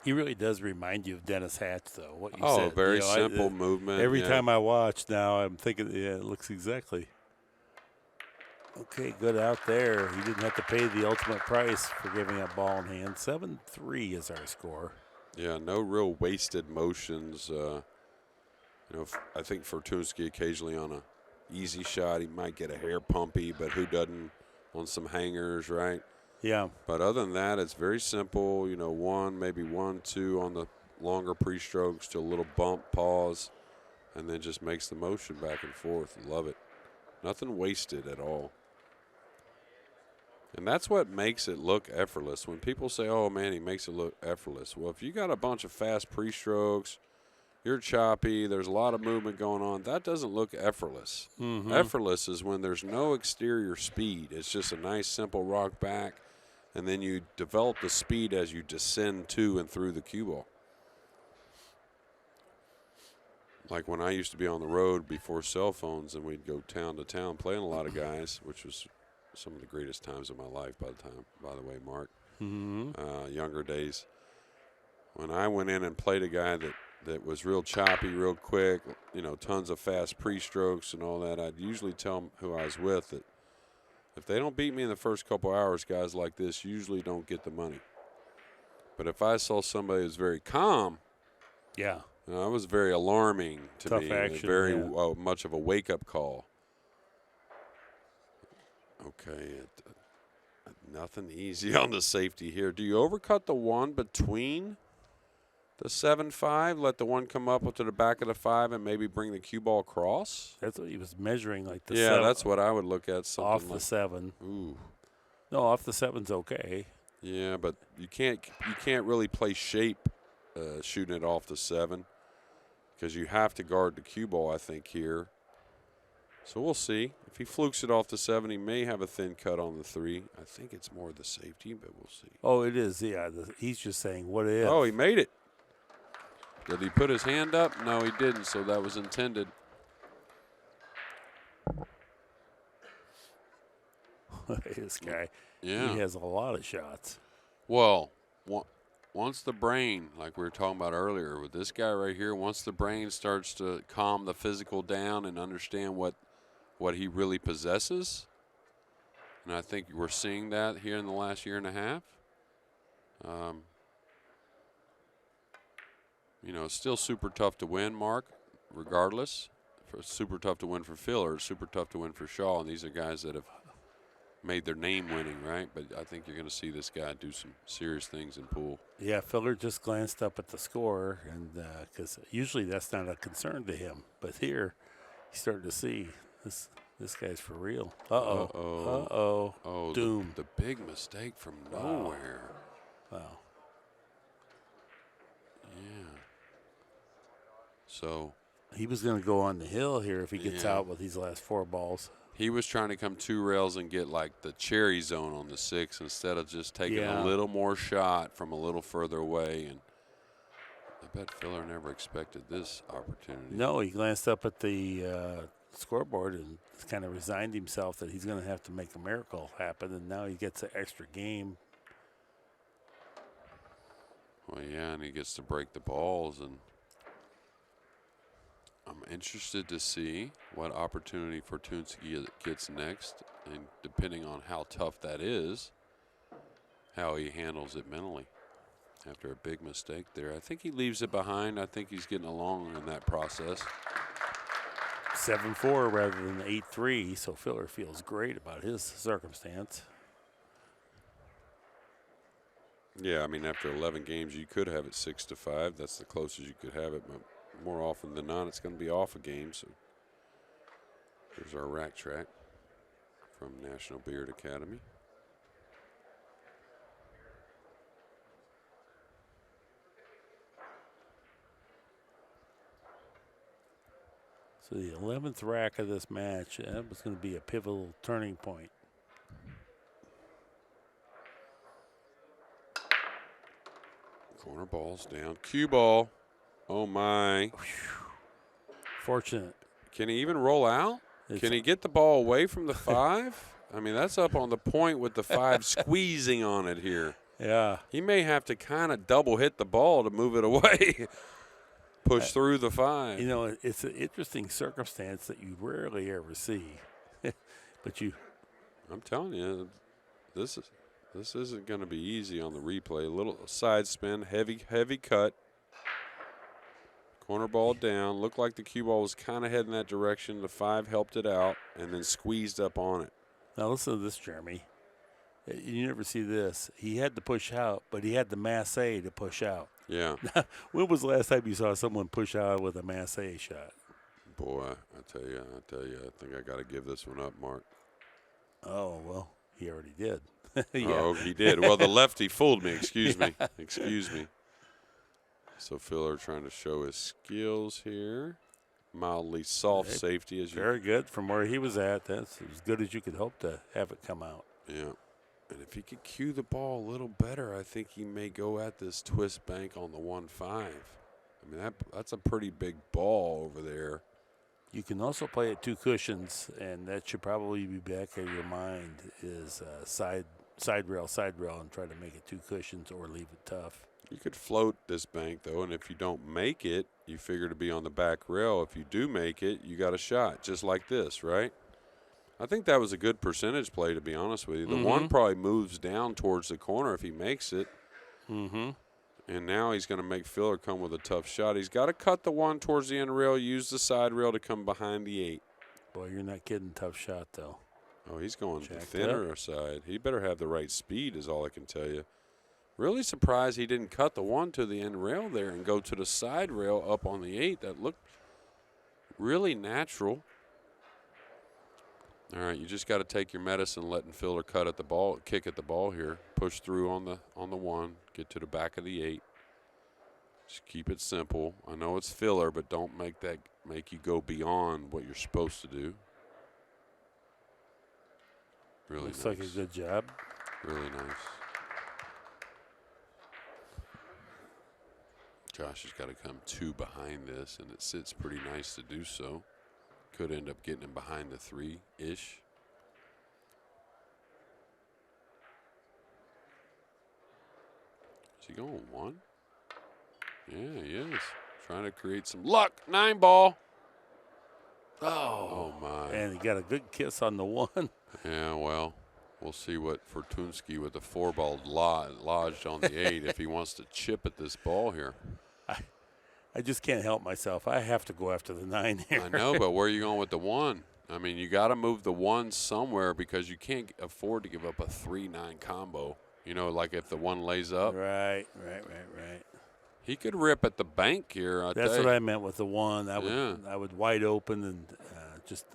He really does remind you of Dennis Hatch, though. What you said. Very simple movement. Every time I watch now, I'm thinking, it looks exactly. Okay, good out there. He didn't have to pay the ultimate price for giving up ball in hand. 7-3 is our score. Yeah, no real wasted motions. I think Fortunski occasionally on a easy shot, he might get a hair pumpy, but who doesn't on some hangers, right? Yeah. But other than that, it's very simple. 1, maybe 1, 2 on the longer pre-strokes to a little bump, pause, and then just makes the motion back and forth. Love it. Nothing wasted at all. And that's what makes it look effortless. When people say, oh, man, he makes it look effortless. Well, if you got a bunch of fast pre-strokes, you're choppy, there's a lot of movement going on, that doesn't look effortless. Mm-hmm. Effortless is when there's no exterior speed. It's just a nice, simple rock back, and then you develop the speed as you descend to and through the cue ball. Like when I used to be on the road before cell phones and we'd go town to town playing a lot of guys, which was some of the greatest times of my life by the way, Mark. Mm-hmm. Younger days. When I went in and played a guy that was real choppy, real quick, tons of fast pre-strokes and all that, I'd usually tell them who I was with that if they don't beat me in the first couple hours, guys like this usually don't get the money. But if I saw somebody who's very calm, yeah, that was very alarming to tough me. action, Very yeah. Much of a wake-up call. Okay, nothing easy on the safety here. Do you overcut the 1 between the 7-5, let the 1 come up to the back of the 5 and maybe bring the cue ball across? That's what he was measuring, like the 7. Yeah, That's what I would look at. Something off the like, 7. Ooh. No, off the 7's okay. Yeah, but you can't really play shape shooting it off the 7 because you have to guard the cue ball, I think, here. So we'll see. If he flukes it off the 7, he may have a thin cut on the 3. I think it's more the safety, but we'll see. Oh, it is, yeah. He's just saying, what if? Oh, he made it. Did he put his hand up? No, he didn't, so that was intended. This guy, Yeah. he has a lot of shots. Well, once the brain, like we were talking about earlier, with this guy right here, once the brain starts to calm the physical down and understand what he really possesses, and I think we're seeing that here in the last year and a half, You know, it's still super tough to win, Mark, regardless. Super tough to win for Filler, super tough to win for Shaw, and these are guys that have made their name winning, right? But I think you're going to see this guy do some serious things in pool. Yeah, Filler just glanced up at the score, and because usually that's not a concern to him, but here he's starting to see this guy's for real. Oh, Doom. The big mistake from nowhere. Wow. Yeah. So He was going to go on the hill here if he gets out with these last 4 balls. he was trying to come 2 rails and get like the cherry zone on the 6 instead of just taking a little more shot from a little further away. And I bet Filler never expected this opportunity. No, he glanced up at the scoreboard and kind of resigned himself that he's going to have to make a miracle happen, and now he gets an extra game. Well, yeah, and he gets to break the balls, and I'm interested to see what opportunity Fortunski gets next, and depending on how tough that is, how he handles it mentally after a big mistake there. I think he leaves it behind. I think he's getting along in that process. 7-4 rather than 8-3, so Filler feels great about his circumstance. Yeah, I mean, after 11 games, you could have it 6-5. That's the closest you could have it, but more often than not, it's going to be off a game. So here's our rack track from National Billiard Academy. So the 11th rack of this match, that was going to be a pivotal turning point. Corner ball's down. Cue ball. Oh, my. Fortunate. Can he even roll out? Can he get the ball away from the 5? I mean, that's up on the point with the 5 squeezing on it here. Yeah. He may have to kind of double hit the ball to move it away. Push through the 5. You know, it's an interesting circumstance that you rarely ever see. But I'm telling you, this isn't going to be easy on the replay. A little side spin, heavy cut. Corner ball down. Looked like the cue ball was kind of heading that direction. The 5 helped it out and then squeezed up on it. Now listen to this, Jeremy. You never see this. He had to push out, but he had the masse to push out. Yeah. When was the last time you saw someone push out with a masse shot? Boy, I tell you, I think I got to give this one up, Mark. Oh, well, he already did. Yeah. Oh, he did. Well, the lefty fooled me. Excuse me. Excuse me. So Filler trying to show his skills here. Mildly soft safety. Very good from where he was at. That's as good as you could hope to have it come out. Yeah. And if he could cue the ball a little better, I think he may go at this twist bank on the 1-5. I mean, that's a pretty big ball over there. You can also play at 2 cushions, and that should probably be back in your mind is side rail, and try to make it 2 cushions or leave it tough. You could float this bank, though, and if you don't make it, you figure to be on the back rail. If you do make it, you got a shot, just like this, right? I think that was a good percentage play, to be honest with you. The 1 probably moves down towards the corner if he makes it. And now he's going to make Filler come with a tough shot. He's got to cut the 1 towards the end rail, use the side rail to come behind the 8. Boy, you're not kidding. Tough shot, though. Oh, he's going to the thinner side. He better have the right speed is all I can tell you. Really surprised he didn't cut the 1 to the end rail there and go to the side rail up on the 8. That looked really natural. All right, you just got to take your medicine, letting Filler cut at the ball, kick at the ball here, push through on the 1, get to the back of the 8. Just keep it simple. I know it's Filler, but don't make you go beyond what you're supposed to do. Really Looks nice. like a good job. Really nice. Josh has got to come 2 behind this, and it sits pretty nice to do so. Could end up getting him behind the 3-ish. Is he going 1? Yeah, he is. Trying to create some luck. 9 ball. Oh my. And he got a good kiss on the 1. Yeah, well, We'll see what Fortunski with the 4-ball lodged on the 8 if he wants to chip at this ball here. I just can't help myself. I have to go after the 9 here. I know, but where are you going with the 1? I mean, you got to move the 1 somewhere because you can't afford to give up a 3-9 combo. You know, like if the 1 lays up. Right. He could rip at the bank here. That's what I meant with the 1. I would wide open and just.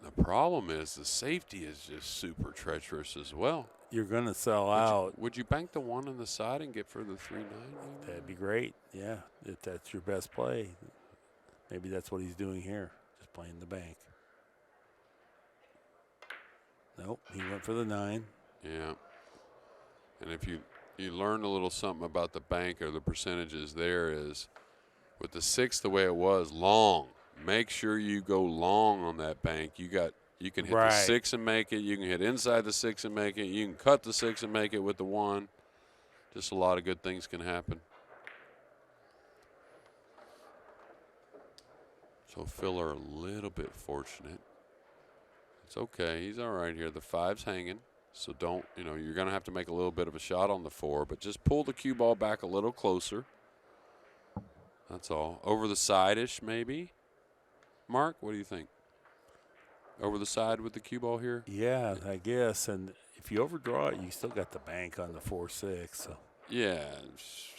The problem is the safety is just super treacherous as well. You're going to sell out. Would you bank the 1 on the side and get for the 3-9? That'd be great. Yeah, if that's your best play. Maybe that's what he's doing here, just playing the bank. Nope, he went for the 9. Yeah. And if you learn a little something about the bank or the percentages there is with the 6 the way it was, long. Make sure you go long on that bank. You can hit the 6 and make it. You can hit inside the 6 and make it. You can cut the 6 and make it with the 1. Just a lot of good things can happen. So Filler a little bit fortunate. It's okay. He's all right here. The 5's hanging. So don't, you're going to have to make a little bit of a shot on the 4, but just pull the cue ball back a little closer. That's all. Over the side-ish, maybe. Mark, what do you think? Over the side with the cue ball here? Yeah, I guess. And if you overdraw it, you still got the bank on the 4-6. So. Yeah,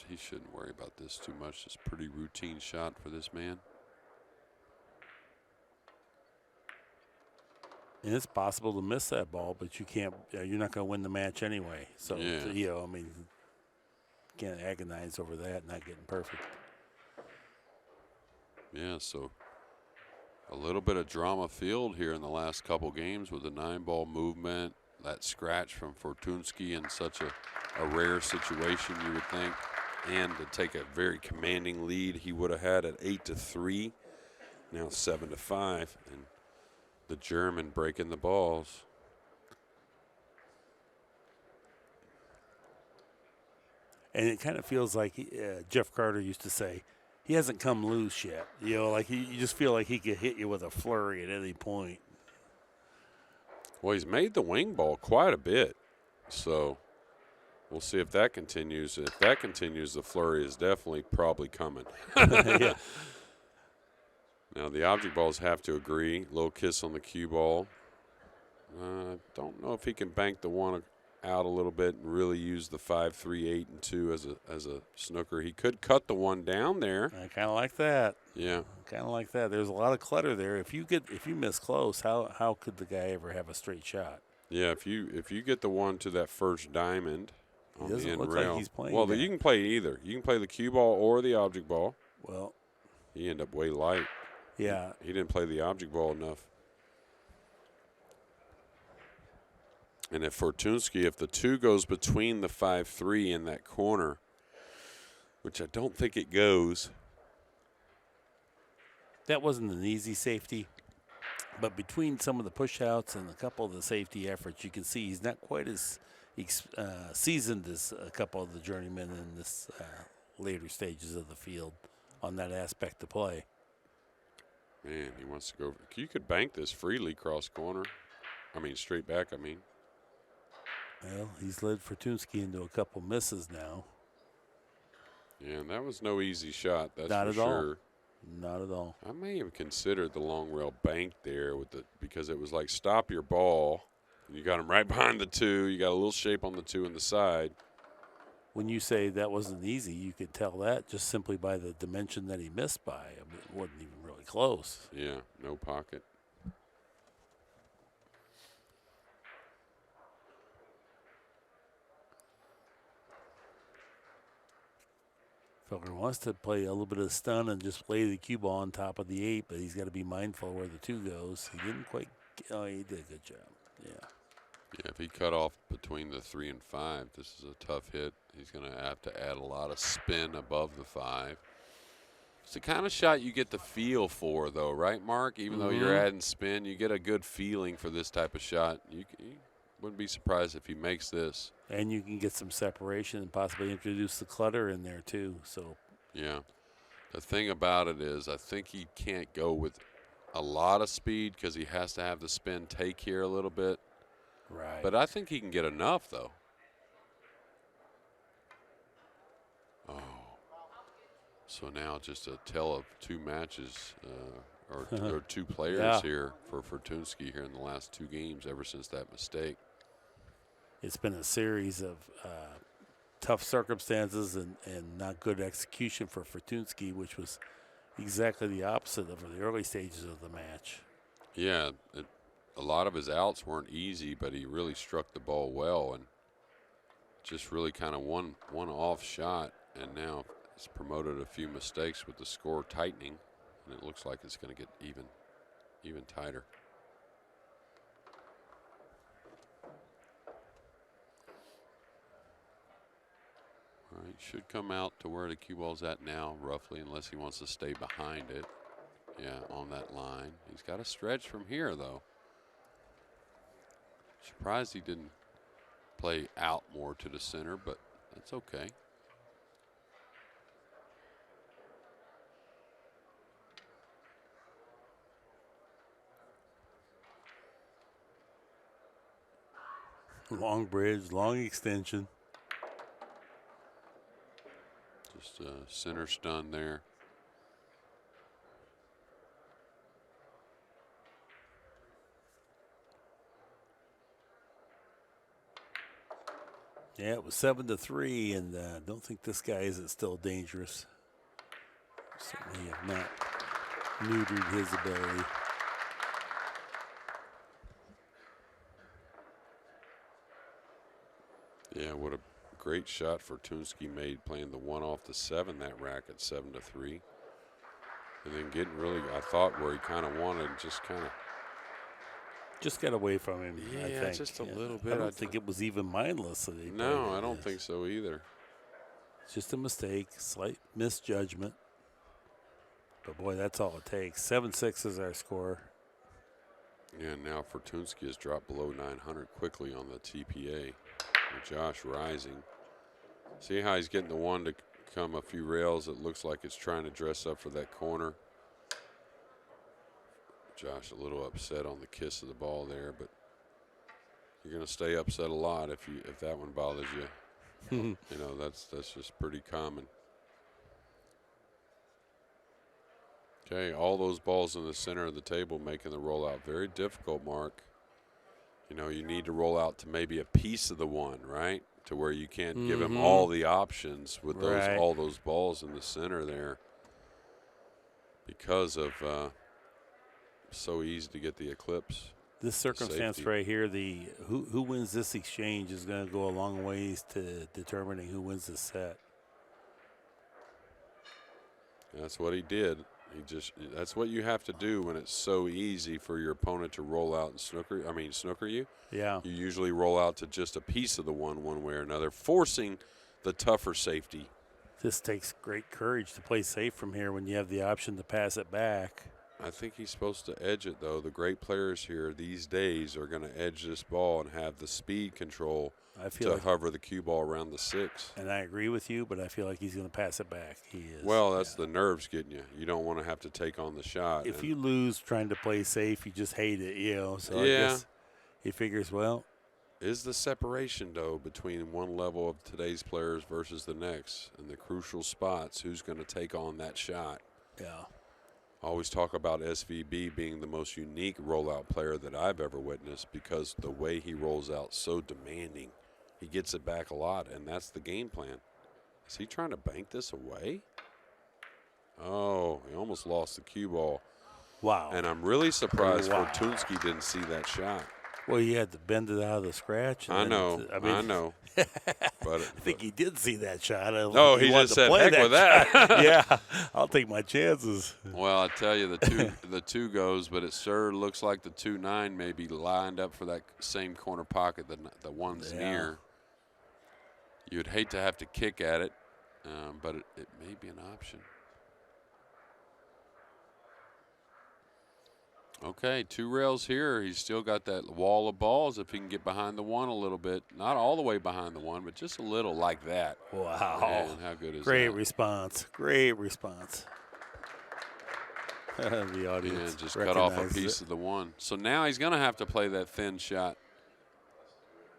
he shouldn't worry about this too much. It's a pretty routine shot for this man. And it's possible to miss that ball, but you can't. You're not going to win the match anyway. So, can't agonize over that not getting perfect. Yeah, so a little bit of drama field here in the last couple games with the 9-ball movement, that scratch from Fortunski in such a rare situation, you would think, and to take a very commanding lead he would have had at 8-3, now 7-5, and the German breaking the balls. And it kind of feels like Jeff Carter used to say, he hasn't come loose yet. Like you just feel like he could hit you with a flurry at any point. Well, he's made the wing ball quite a bit. So we'll see if that continues. If that continues, the flurry is definitely probably coming. Yeah. Now, the object balls have to agree. Little kiss on the cue ball. Don't know if he can bank the 1 out a little bit and really use the 5, 3, 8, and 2 as a snooker. He could cut the 1 down there. I kind of like that. Yeah. Kind of like that. There's a lot of clutter there. If you miss close, how could the guy ever have a straight shot? Yeah, if you get the 1 to that first diamond on the end rail. Like he's playing well, you can play either. You can play the cue ball or the object ball. Well, he ended up way light. Yeah. He didn't play the object ball enough. And if Fortunski, if the 2 goes between the 5-3 in that corner, which I don't think it goes. That wasn't an easy safety. But between some of the push-outs and a couple of the safety efforts, you can see he's not quite as seasoned as a couple of the journeymen in this later stages of the field on that aspect of play. Man, he wants to go. You could bank this freely cross corner. Straight back, Well, he's led Fortunski into a couple misses now. Yeah, and that was no easy shot, that's Not for at sure. all. Not at all. I may have considered the long rail bank there because it was like stop your ball. You got him right behind the 2. You got a little shape on the 2 in the side. When you say that wasn't easy, you could tell that just simply by the dimension that he missed by. It wasn't even really close. Yeah, no pocket. Felker wants to play a little bit of stun and just lay the cue ball on top of the 8, but he's got to be mindful where the 2 goes. He didn't quite. He did a good job. Yeah. Yeah, if he cut off between the 3 and 5, this is a tough hit. He's going to have to add a lot of spin above the 5. It's the kind of shot you get the feel for, though, right, Mark? Even though you're adding spin, you get a good feeling for this type of shot. You wouldn't be surprised if he makes this. And you can get some separation and possibly introduce the clutter in there, too. So. Yeah. The thing about it is I think he can't go with a lot of speed because he has to have the spin take here a little bit. Right. But I think he can get enough, though. Oh. So now just a tale of 2 matches, or 2 players Yeah. here for Fortunski here in the last 2 games ever since that mistake. It's been a series of tough circumstances and not good execution for Fortunski, which was exactly the opposite of the early stages of the match. Yeah, a lot of his outs weren't easy, but he really struck the ball well and just really kind of one off shot, and now it's promoted a few mistakes with the score tightening, and it looks like it's going to get even tighter. All right, should come out to where the cue ball's at now, roughly, unless he wants to stay behind it. Yeah, on that line. He's got to stretch from here, though. Surprised he didn't play out more to the center, but that's okay. Long bridge, long extension. Just center stun there. Yeah, it was 7-3, and I don't think this guy isn't still dangerous. Certainly have not neutered his ability. Yeah, what a great shot Fortunski made playing the 1 off the 7 that rack at 7-3. And then getting really, I thought, where he kind of wanted, Just got away from him, I yeah, think. just a little bit. I don't think it was even mindless that he No, played I it. don't think so either. It's just a mistake, slight misjudgment. But, boy, that's all it takes. 7-6 is our score. Yeah, now Fortunski has dropped below 900 quickly on the TPA. With Josh rising. See how he's getting the 1 to come a few rails. It looks like it's trying to dress up for that corner. Josh a little upset on the kiss of the ball there, but you're going to stay upset a lot if that one bothers you. You know, that's just pretty common. Okay, all those balls in the center of the table making the rollout very difficult, Mark. You know, you need to roll out to maybe a piece of the 1, right? To where you can't give him all the options with all those balls in the center there, because of so easy to get the eclipse. This circumstance Safety. right here, the who wins this exchange is going to go a long ways to determining who wins the set. That's what he did. That's what you have to do when it's so easy for your opponent to roll out and snooker you. Yeah. You usually roll out to just a piece of the one way or another, forcing the tougher safety. This takes great courage to play safe from here when you have the option to pass it back. I think he's supposed to edge it, though. The great players here these days are going to edge this ball and have the speed control to hover the cue ball around the 6. And I agree with you, but I feel like he's going to pass it back. He is. Well, that's the nerves getting you. You don't want to have to take on the shot. If you lose trying to play safe, you just hate it, you know. So yeah. I guess he figures, well. Is the separation, though, between one level of today's players versus the next and the crucial spots, who's going to take on that shot? Yeah. I always talk about SVB being the most unique rollout player that I've ever witnessed, because the way he rolls out, so demanding. He gets it back a lot, and that's the game plan. Is he trying to bank this away? Oh, he almost lost the cue ball. Wow. And I'm really surprised Fortunski didn't see that shot. Well, you had to bend it out of the scratch. I know. I know. But I think he did see that shot. No, he just said, heck with that. Yeah, I'll take my chances. Well, I tell you, the two goes, but it sure looks like the 2-9 may be lined up for that same corner pocket that the one's near. You'd hate to have to kick at it, but it may be an option. Okay, 2 rails here. He's still got that wall of balls if he can get behind the 1 a little bit. Not all the way behind the 1, but just a little like that. Wow. Man, how good is Great that? response. Great response. The audience just cut off a piece of the 1. So now he's going to have to play that thin shot.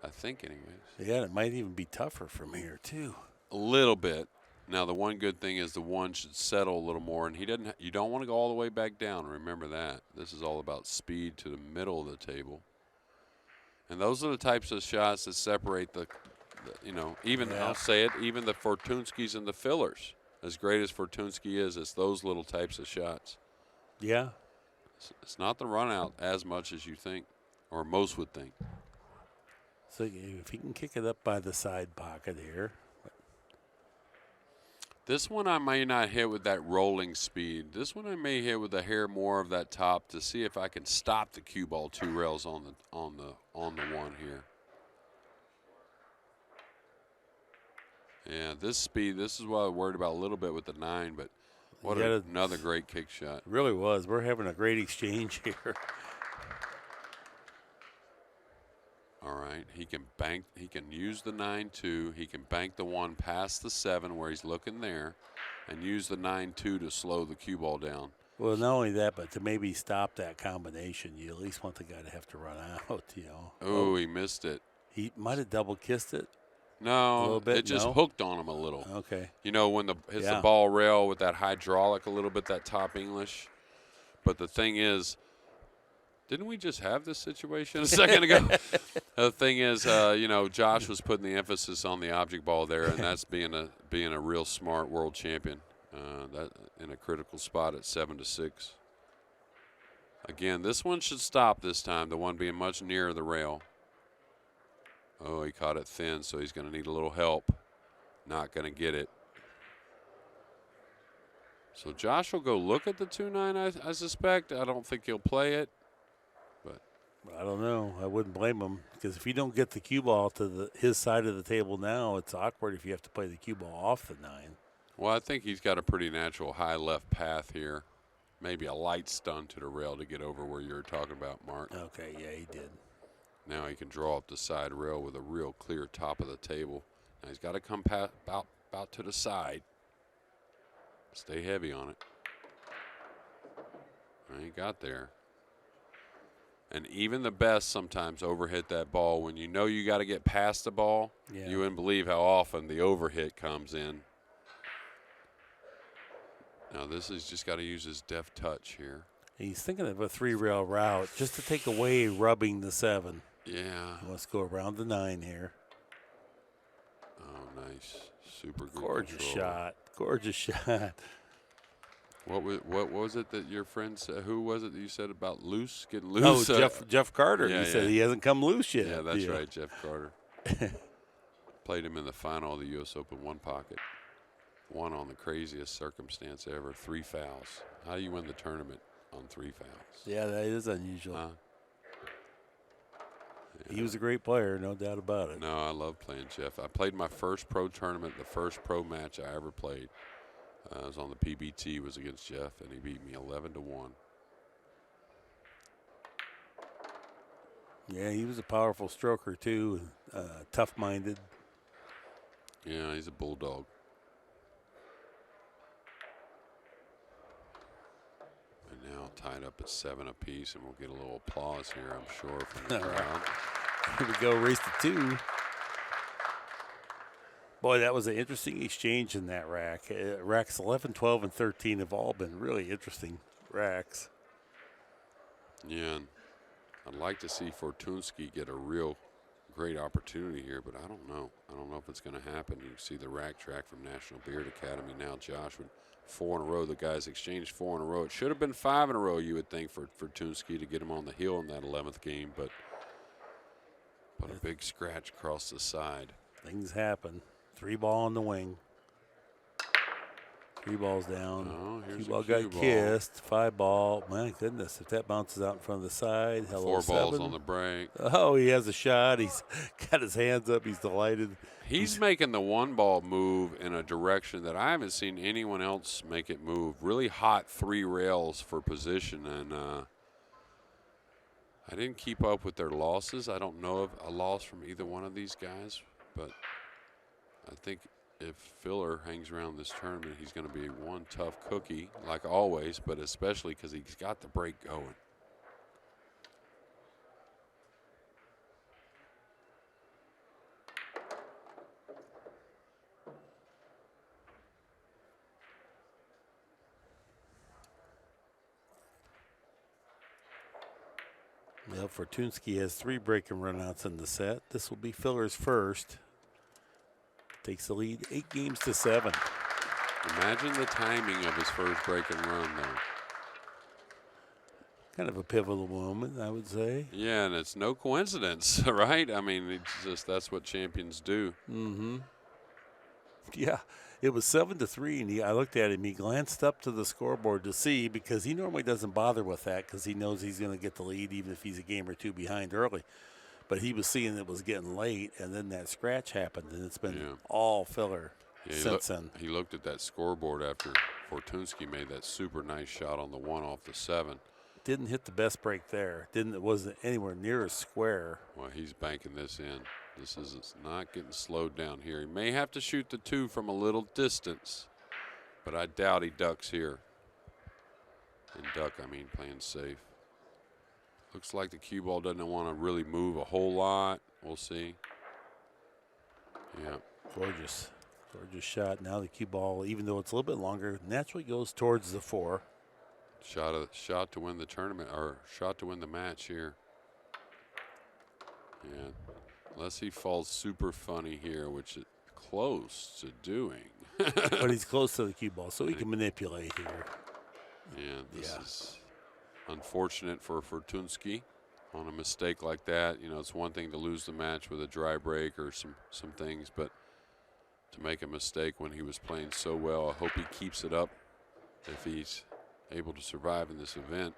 I think, anyways. Yeah, it might even be tougher from here too. A little bit. Now, the one good thing is the one should settle a little more, and he doesn't. You don't want to go all the way back down. Remember that. This is all about speed to the middle of the table. And those are the types of shots that separate even, I'll say it, even the Fortunskis and the fillers. As great as Fortunski is, it's those little types of shots. Yeah. It's not the run out as much as you think, or most would think. So if he can kick it up by the side pocket here. This one I may not hit with that rolling speed. This one I may hit with a hair more of that top to see if I can stop the cue ball 2 rails on the one here. Yeah, this speed, this is what I worried about a little bit with the 9, but what another great kick shot. Really was. We're having a great exchange here. All right, he can bank. He can use the 9-2. He can bank the 1 past the 7 where he's looking there, and use the 9-2 to slow the cue ball down. Well, not only that, but to maybe stop that combination, you at least want the guy to have to run out. Oh, he missed it. He might have double kissed it. No, a little bit, it just hooked on him a little. Okay. When hits the ball rail with that hydraulic a little bit, that top English. But the thing is, didn't we just have this situation a second ago? The thing is, Josh was putting the emphasis on the object ball there, and that's being a real smart world champion. That in a critical spot at 7-6. Again, this one should stop this time. The one being much nearer the rail. Oh, he caught it thin, so he's going to need a little help. Not going to get it. So Josh will go look at the 2-9, I suspect. I don't think he'll play it. But I don't know. I wouldn't blame him, because if you don't get the cue ball to his side of the table now, it's awkward if you have to play the cue ball off the 9. Well, I think he's got a pretty natural high left path here. Maybe a light stun to the rail to get over where you were talking about, Mark. Okay, yeah, he did. Now he can draw up the side rail with a real clear top of the table. Now he's got to come about to the side. Stay heavy on it. He got there. And even the best sometimes overhit that ball. When you know you got to get past the ball, you wouldn't believe how often the overhit comes in. Now this has just got to use his deft touch here. He's thinking of a 3-rail route just to take away rubbing the 7. Yeah. Let's go around the 9 here. Oh, nice. Super good Gorgeous control. shot. Gorgeous shot. What was it that your friend said? Who was it that you said about loose, getting loose? Oh, Jeff Carter. Yeah, he said he hasn't come loose yet. Yeah, that's right, Jeff Carter. Played him in the final of the U.S. Open 1 pocket. Won on the craziest circumstance ever, 3 fouls. How do you win the tournament on 3 fouls? Yeah, that is unusual. He was a great player, no doubt about it. No, I love playing Jeff. I played my first pro tournament, the first pro match I ever played. I was on the PBT, was against Jeff, and he beat me 11-1. Yeah, he was a powerful stroker, too, tough-minded. Yeah, he's a bulldog. And now tied up at 7 apiece, and we'll get a little applause here, I'm sure, from the crowd. Here we go, race to 2. Boy, that was an interesting exchange in that rack. Racks 11, 12, and 13 have all been really interesting racks. Yeah, and I'd like to see Fortunski get a real great opportunity here, but I don't know. I don't know if it's going to happen. You see the rack track from National Beard Academy now. Josh with 4 in a row. The guys exchanged 4 in a row. It should have been 5 in a row, you would think, for Fortunski to get him on the hill in that 11th game, but a big scratch across the side. Things happen. 3 ball on the wing. 3 balls down. Oh, here's 2 ball a cue got ball. kissed. 5 ball. My goodness, if that bounces out in front of the side. Hello, 4 balls 7. on the break. Oh, he has a shot. He's got his hands up. He's delighted. He's making the 1 ball move in a direction that I haven't seen anyone else make it move. Really hot 3 rails for position, and I didn't keep up with their losses. I don't know of a loss from either one of these guys, but I think if Filler hangs around this tournament, he's going to be one tough cookie, like always, but especially because he's got the break going. Well, Fortunski has 3 breaking runouts in the set. This will be Filler's first. Takes the lead 8-7. Imagine the timing of his first breaking run, though. Kind of a pivotal moment, I would say. Yeah, and it's no coincidence, right? I mean, it's just that's what champions do. Mm-hmm. Yeah, it was 7-3, and I looked at him. He glanced up to the scoreboard to see, because he normally doesn't bother with that because he knows he's going to get the lead even if he's a game or 2 behind early. But he was seeing it was getting late, and then that scratch happened, and it's been all Filler since then. He looked at that scoreboard after Fortunski made that super nice shot on the 1 off the 7. Didn't hit the best break there. It wasn't anywhere near a square. Well, he's banking this in. This is not getting slowed down here. He may have to shoot the 2 from a little distance, but I doubt he ducks here. And duck, I mean playing safe. Looks like the cue ball doesn't want to really move a whole lot. We'll see. Yeah. Gorgeous. Gorgeous shot. Now the cue ball, even though it's a little bit longer, naturally goes towards the 4. Shot to win the tournament, or shot to win the match here. Yeah. Unless he falls super funny here, which is close to doing. But he's close to the cue ball, so he can manipulate here. Yeah, this is unfortunate for Fortunski on a mistake like that. You know, it's one thing to lose the match with a dry break or some things, but to make a mistake when he was playing so well, I hope he keeps it up if he's able to survive in this event.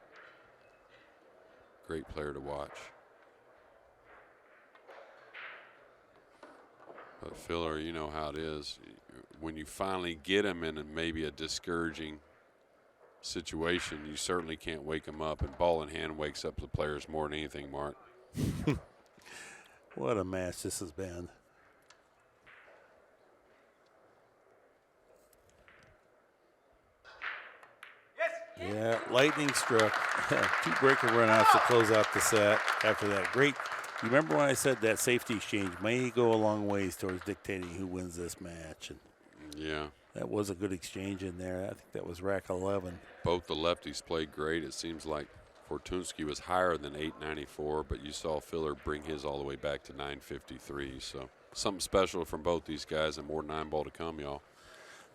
Great player to watch. But Filler, you know how it is. When you finally get him in maybe a discouraging situation, you certainly can't wake him up. And ball in hand wakes up the players more than anything, Mark. What a match this has been. Yeah, lightning struck. 2 breaker runouts to close out the set after that. Great. You remember when I said that safety exchange may go a long ways towards dictating who wins this match? And yeah. That was a good exchange in there. I think that was rack 11. Both the lefties played great. It seems like Fortunski was higher than 894, but you saw Filler bring his all the way back to 953. So something special from both these guys, and more 9-ball to come, y'all.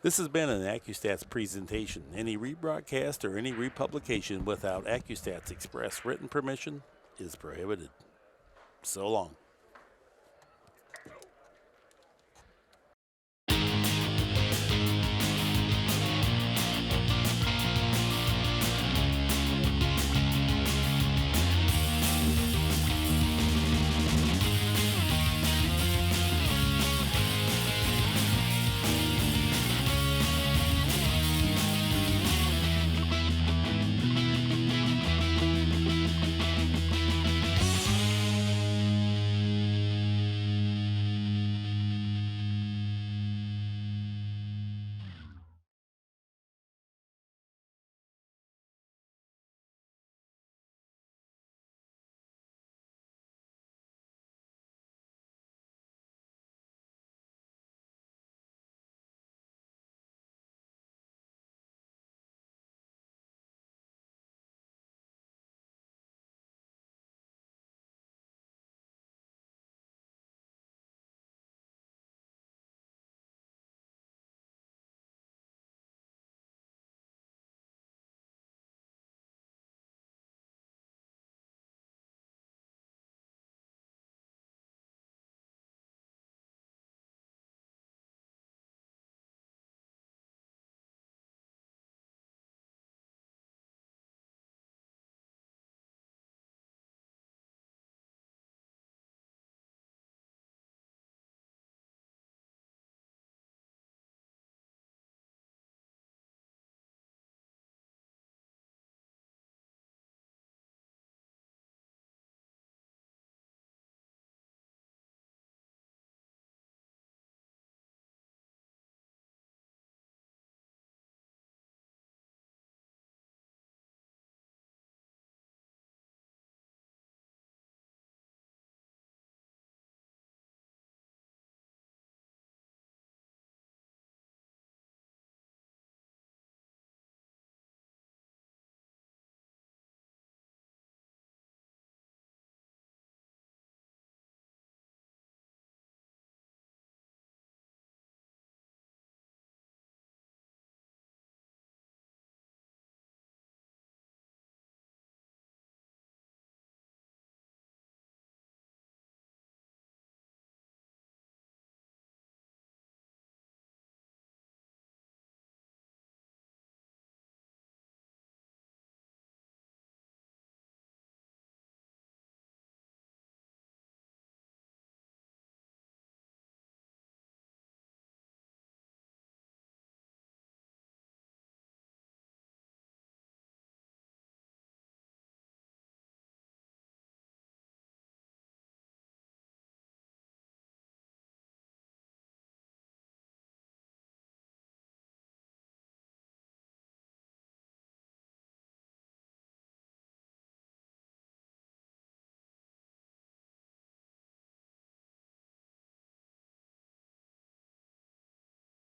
This has been an Accu-Stats presentation. Any rebroadcast or any republication without Accu-Stats express written permission is prohibited. So long.